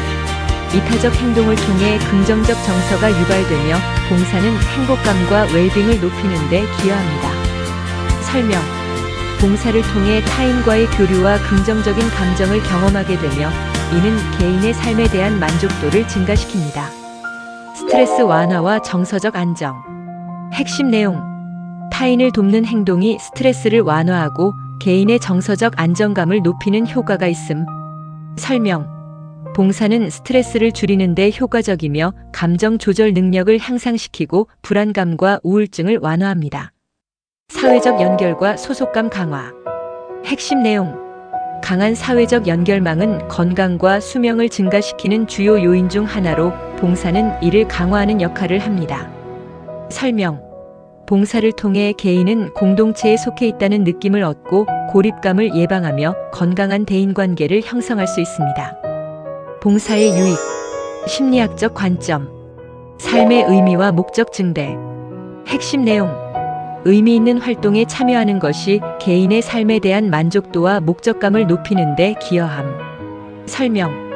이타적 행동을 통해 긍정적 정서가 유발되며 봉사는 행복감과 웰빙을 높이는 데 기여합니다. 설명. 봉사를 통해 타인과의 교류와 긍정적인 감정을 경험하게 되며 이는 개인의 삶에 대한 만족도를 증가시킵니다. 스트레스 완화와 정서적 안정. 핵심 내용. 타인을 돕는 행동이 스트레스를 완화하고 개인의 정서적 안정감을 높이는 효과가 있음. 설명. 봉사는 스트레스를 줄이는 데 효과적이며 감정 조절 능력을 향상시키고 불안감과 우울증을 완화합니다. 사회적 연결과 소속감 강화. 핵심 내용. 강한 사회적 연결망은 건강과 수명을 증가시키는 주요 요인 중 하나로 봉사는 이를 강화하는 역할을 합니다. 설명. 봉사를 통해 개인은 공동체에 속해 있다는 느낌을 얻고 고립감을 예방하며 건강한 대인관계를 형성할 수 있습니다. 봉사의 유익, 심리학적 관점, 삶의 의미와 목적 증대. 핵심 내용, 의미 있는 활동에 참여하는 것이 개인의 삶에 대한 만족도와 목적감을 높이는 데 기여함. 설명,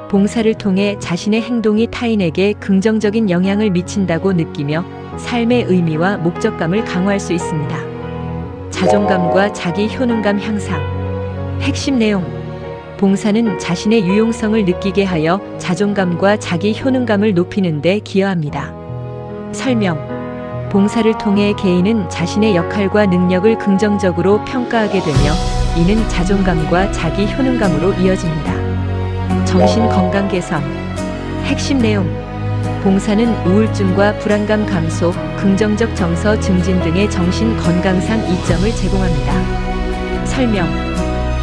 봉사를 통해 자신의 행동이 타인에게 긍정적인 영향을 미친다고 느끼며 삶의 의미와 목적감을 강화할 수 있습니다. 자존감과 자기 효능감 향상. 핵심 내용, 봉사는 자신의 유용성을 느끼게 하여 자존감과 자기 효능감을 높이는 데 기여합니다. 설명, 봉사를 통해 개인은 자신의 역할과 능력을 긍정적으로 평가하게 되며 이는 자존감과 자기 효능감으로 이어집니다. 정신 건강 개선. 핵심 내용, 봉사는 우울증과 불안감 감소, 긍정적 정서 증진 등의 정신 건강상 이점을 제공합니다. 설명,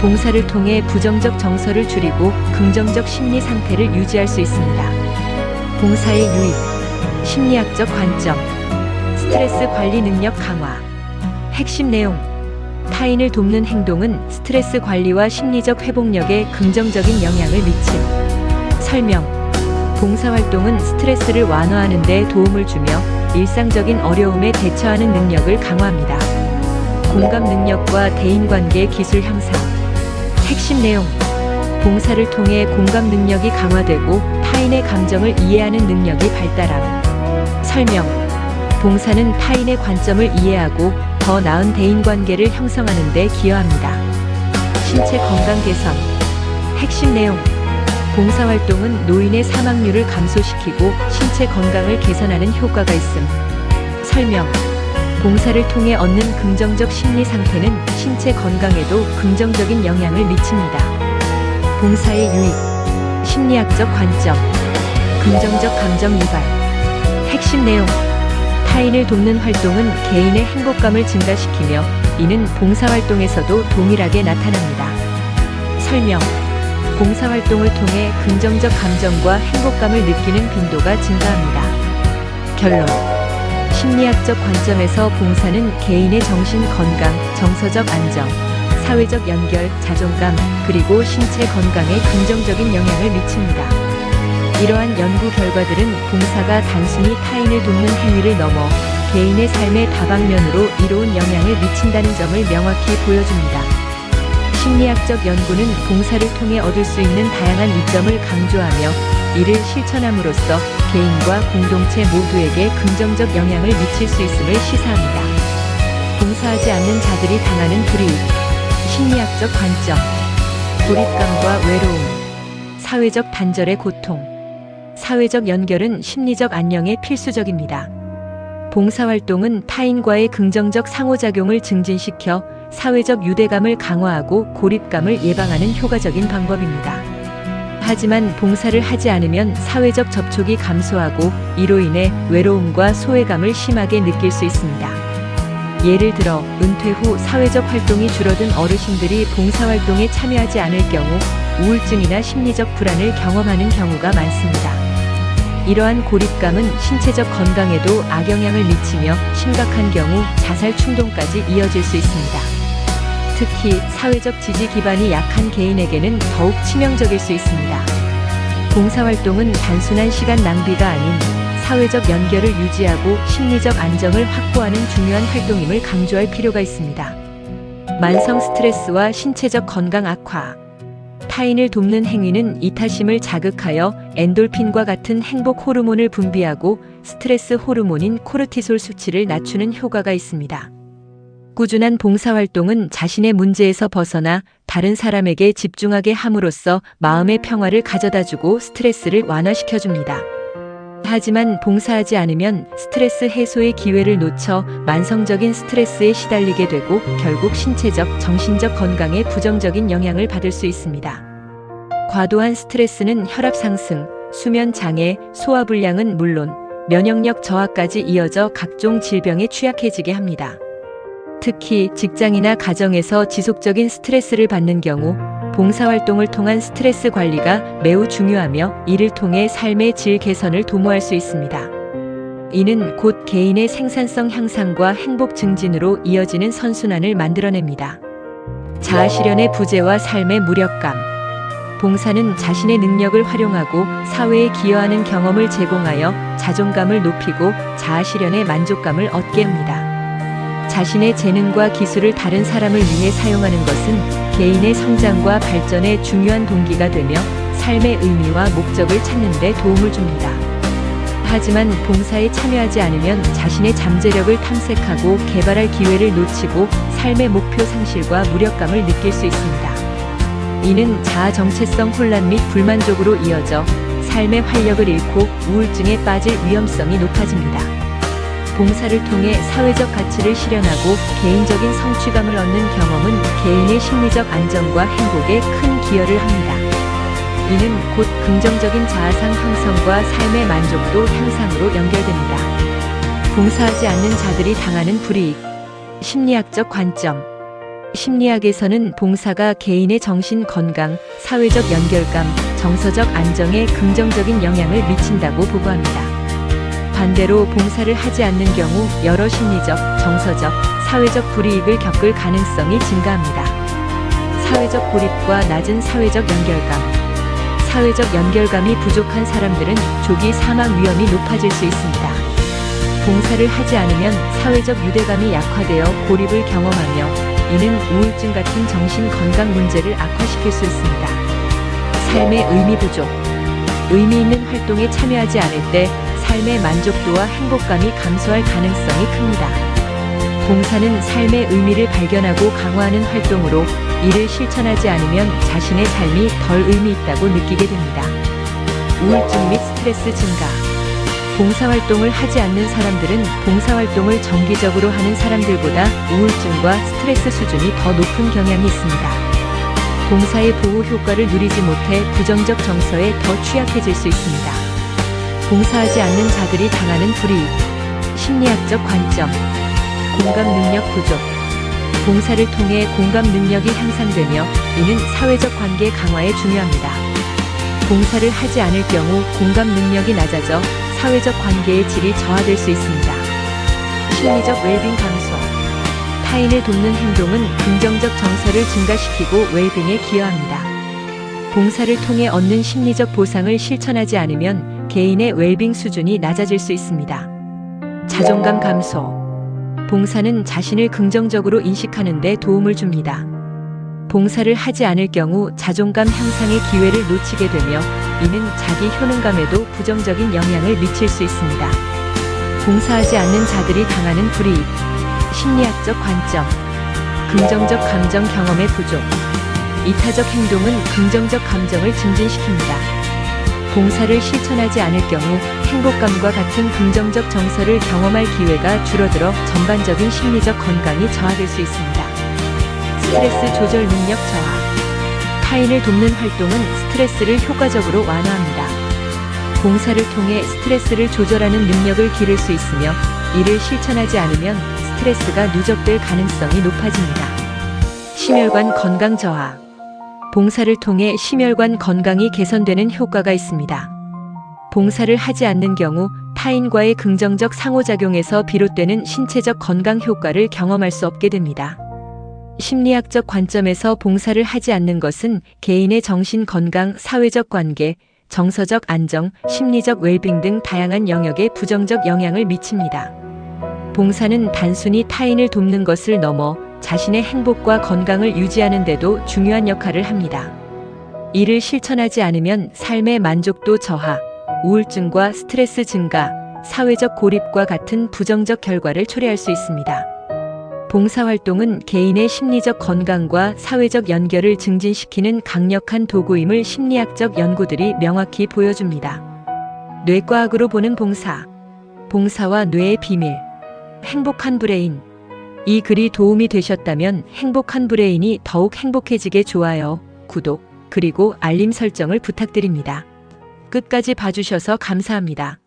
봉사를 통해 부정적 정서를 줄이고 긍정적 심리 상태를 유지할 수 있습니다. 봉사의 유익, 심리학적 관점, 스트레스 관리 능력 강화. 핵심 내용, 타인을 돕는 행동은 스트레스 관리와 심리적 회복력에 긍정적인 영향을 미침. 설명, 봉사활동은 스트레스를 완화하는 데 도움을 주며 일상적인 어려움에 대처하는 능력을 강화합니다. 공감 능력과 대인관계 기술 향상. 핵심 내용, 봉사를 통해 공감 능력이 강화되고 타인의 감정을 이해하는 능력이 발달함. 설명, 봉사는 타인의 관점을 이해하고 더 나은 대인관계를 형성하는 데 기여합니다. 신체 건강 개선. 핵심 내용, 봉사활동은 노인의 사망률을 감소시키고 신체 건강을 개선하는 효과가 있음. 설명, 봉사를 통해 얻는 긍정적 심리 상태는 신체 건강에도 긍정적인 영향을 미칩니다. 봉사의 유익, 심리학적 관점, 긍정적 감정 유발. 핵심 내용, 타인을 돕는 활동은 개인의 행복감을 증가시키며 이는 봉사활동에서도 동일하게 나타납니다. 설명, 봉사활동을 통해 긍정적 감정과 행복감을 느끼는 빈도가 증가합니다. 결론, 심리학적 관점에서 봉사는 개인의 정신 건강, 정서적 안정, 사회적 연결, 자존감, 그리고 신체 건강에 긍정적인 영향을 미칩니다. 이러한 연구 결과들은 봉사가 단순히 타인을 돕는 행위를 넘어 개인의 삶의 다방면으로 이로운 영향을 미친다는 점을 명확히 보여줍니다. 심리학적 연구는 봉사를 통해 얻을 수 있는 다양한 이점을 강조하며 이를 실천함으로써 개인과 공동체 모두에게 긍정적 영향을 미칠 수 있음을 시사합니다. 봉사하지 않는 자들이 당하는 불이익, 심리학적 관점, 고립감과 외로움, 사회적 단절의 고통. 사회적 연결은 심리적 안녕에 필수적입니다. 봉사활동은 타인과의 긍정적 상호작용을 증진시켜 사회적 유대감을 강화하고 고립감을 예방하는 효과적인 방법입니다. 하지만 봉사를 하지 않으면 사회적 접촉이 감소하고 이로 인해 외로움과 소외감을 심하게 느낄 수 있습니다. 예를 들어 은퇴 후 사회적 활동이 줄어든 어르신들이 봉사활동에 참여하지 않을 경우 우울증이나 심리적 불안을 경험하는 경우가 많습니다. 이러한 고립감은 신체적 건강에도 악영향을 미치며 심각한 경우 자살 충동까지 이어질 수 있습니다. 특히 사회적 지지 기반이 약한 개인에게는 더욱 치명적일 수 있습니다. 봉사활동은 단순한 시간 낭비가 아닌 사회적 연결을 유지하고 심리적 안정을 확보하는 중요한 활동임을 강조할 필요가 있습니다. 만성 스트레스와 신체적 건강 악화. 타인을 돕는 행위는 이타심을 자극하여 엔돌핀과 같은 행복 호르몬을 분비하고 스트레스 호르몬인 코르티솔 수치를 낮추는 효과가 있습니다. 꾸준한 봉사활동은 자신의 문제에서 벗어나 다른 사람에게 집중하게 함으로써 마음의 평화를 가져다주고 스트레스를 완화시켜줍니다. 하지만 봉사하지 않으면 스트레스 해소의 기회를 놓쳐 만성적인 스트레스에 시달리게 되고 결국 신체적, 정신적 건강에 부정적인 영향을 받을 수 있습니다. 과도한 스트레스는 혈압 상승, 수면 장애, 소화불량은 물론 면역력 저하까지 이어져 각종 질병에 취약해지게 합니다. 특히 직장이나 가정에서 지속적인 스트레스를 받는 경우 봉사활동을 통한 스트레스 관리가 매우 중요하며 이를 통해 삶의 질 개선을 도모할 수 있습니다. 이는 곧 개인의 생산성 향상과 행복 증진으로 이어지는 선순환을 만들어냅니다. 자아실현의 부재와 삶의 무력감. 봉사는 자신의 능력을 활용하고 사회에 기여하는 경험을 제공하여 자존감을 높이고 자아실현의 만족감을 얻게 합니다. 자신의 재능과 기술을 다른 사람을 위해 사용하는 것은 개인의 성장과 발전에 중요한 동기가 되며 삶의 의미와 목적을 찾는 데 도움을 줍니다. 하지만 봉사에 참여하지 않으면 자신의 잠재력을 탐색하고 개발할 기회를 놓치고 삶의 목표 상실과 무력감을 느낄 수 있습니다. 이는 자아 정체성 혼란 및 불만족으로 이어져 삶의 활력을 잃고 우울증에 빠질 위험성이 높아집니다. 봉사를 통해 사회적 가치를 실현하고 개인적인 성취감을 얻는 경험은 개인의 심리적 안정과 행복에 큰 기여를 합니다. 이는 곧 긍정적인 자아상 형성과 삶의 만족도 향상으로 연결됩니다. 봉사하지 않는 자들이 당하는 불이익. 심리학적 관점. 심리학에서는 봉사가 개인의 정신 건강, 사회적 연결감, 정서적 안정에 긍정적인 영향을 미친다고 보고합니다. 반대로 봉사를 하지 않는 경우 여러 심리적, 정서적, 사회적 불이익을 겪을 가능성이 증가합니다. 사회적 고립과 낮은 사회적 연결감. 사회적 연결감이 부족한 사람들은 조기 사망 위험이 높아질 수 있습니다. 봉사를 하지 않으면 사회적 유대감이 약화되어 고립을 경험하며 이는 우울증 같은 정신 건강 문제를 악화시킬 수 있습니다. 삶의 의미 부족. 의미 있는 활동에 참여하지 않을 때 삶의 만족도와 행복감이 감소할 가능성이 큽니다. 봉사는 삶의 의미를 발견하고 강화하는 활동으로 이를 실천하지 않으면 자신의 삶이 덜 의미 있다고 느끼게 됩니다. 우울증 및 스트레스 증가. 봉사활동을 하지 않는 사람들은 봉사활동을 정기적으로 하는 사람들보다 우울증과 스트레스 수준이 더 높은 경향이 있습니다. 봉사의 보호 효과를 누리지 못해 부정적 정서에 더 취약해질 수 있습니다. 봉사하지 않는 자들이 당하는 불이익. 심리학적 관점. 공감 능력 부족. 봉사를 통해 공감 능력이 향상되며 이는 사회적 관계 강화에 중요합니다. 봉사를 하지 않을 경우 공감 능력이 낮아져 사회적 관계의 질이 저하될 수 있습니다. 심리적 웰빙 감소. 타인을 돕는 행동은 긍정적 정서를 증가시키고 웰빙에 기여합니다. 봉사를 통해 얻는 심리적 보상을 실천하지 않으면 개인의 웰빙 수준이 낮아질 수 있습니다. 자존감 감소. 봉사는 자신을 긍정적으로 인식하는 데 도움을 줍니다. 봉사를 하지 않을 경우 자존감 향상의 기회를 놓치게 되며 이는 자기 효능감에도 부정적인 영향을 미칠 수 있습니다. 봉사하지 않는 자들이 당하는 불이익. 심리학적 관점. 긍정적 감정 경험의 부족. 이타적 행동은 긍정적 감정을 증진시킵니다. 봉사를 실천하지 않을 경우 행복감과 같은 긍정적 정서를 경험할 기회가 줄어들어 전반적인 심리적 건강이 저하될 수 있습니다. 스트레스 조절 능력 저하. 타인을 돕는 활동은 스트레스를 효과적으로 완화합니다. 봉사를 통해 스트레스를 조절하는 능력을 기를 수 있으며 이를 실천하지 않으면 스트레스가 누적될 가능성이 높아집니다. 심혈관 건강 저하. 봉사를 통해 심혈관 건강이 개선되는 효과가 있습니다. 봉사를 하지 않는 경우 타인과의 긍정적 상호작용에서 비롯되는 신체적 건강 효과를 경험할 수 없게 됩니다. 심리학적 관점에서 봉사를 하지 않는 것은 개인의 정신 건강, 사회적 관계, 정서적 안정, 심리적 웰빙 등 다양한 영역에 부정적 영향을 미칩니다. 봉사는 단순히 타인을 돕는 것을 넘어 자신의 행복과 건강을 유지하는 데도 중요한 역할을 합니다. 이를 실천하지 않으면 삶의 만족도 저하, 우울증과 스트레스 증가, 사회적 고립과 같은 부정적 결과를 초래할 수 있습니다. 봉사활동은 개인의 심리적 건강과 사회적 연결을 증진시키는 강력한 도구임을 심리학적 연구들이 명확히 보여줍니다. 뇌과학으로 보는 봉사. 봉사와 뇌의 비밀. 행복한 브레인. 이 글이 도움이 되셨다면 행복한 브레인이 더욱 행복해지게 좋아요, 구독, 그리고 알림 설정을 부탁드립니다. 끝까지 봐주셔서 감사합니다.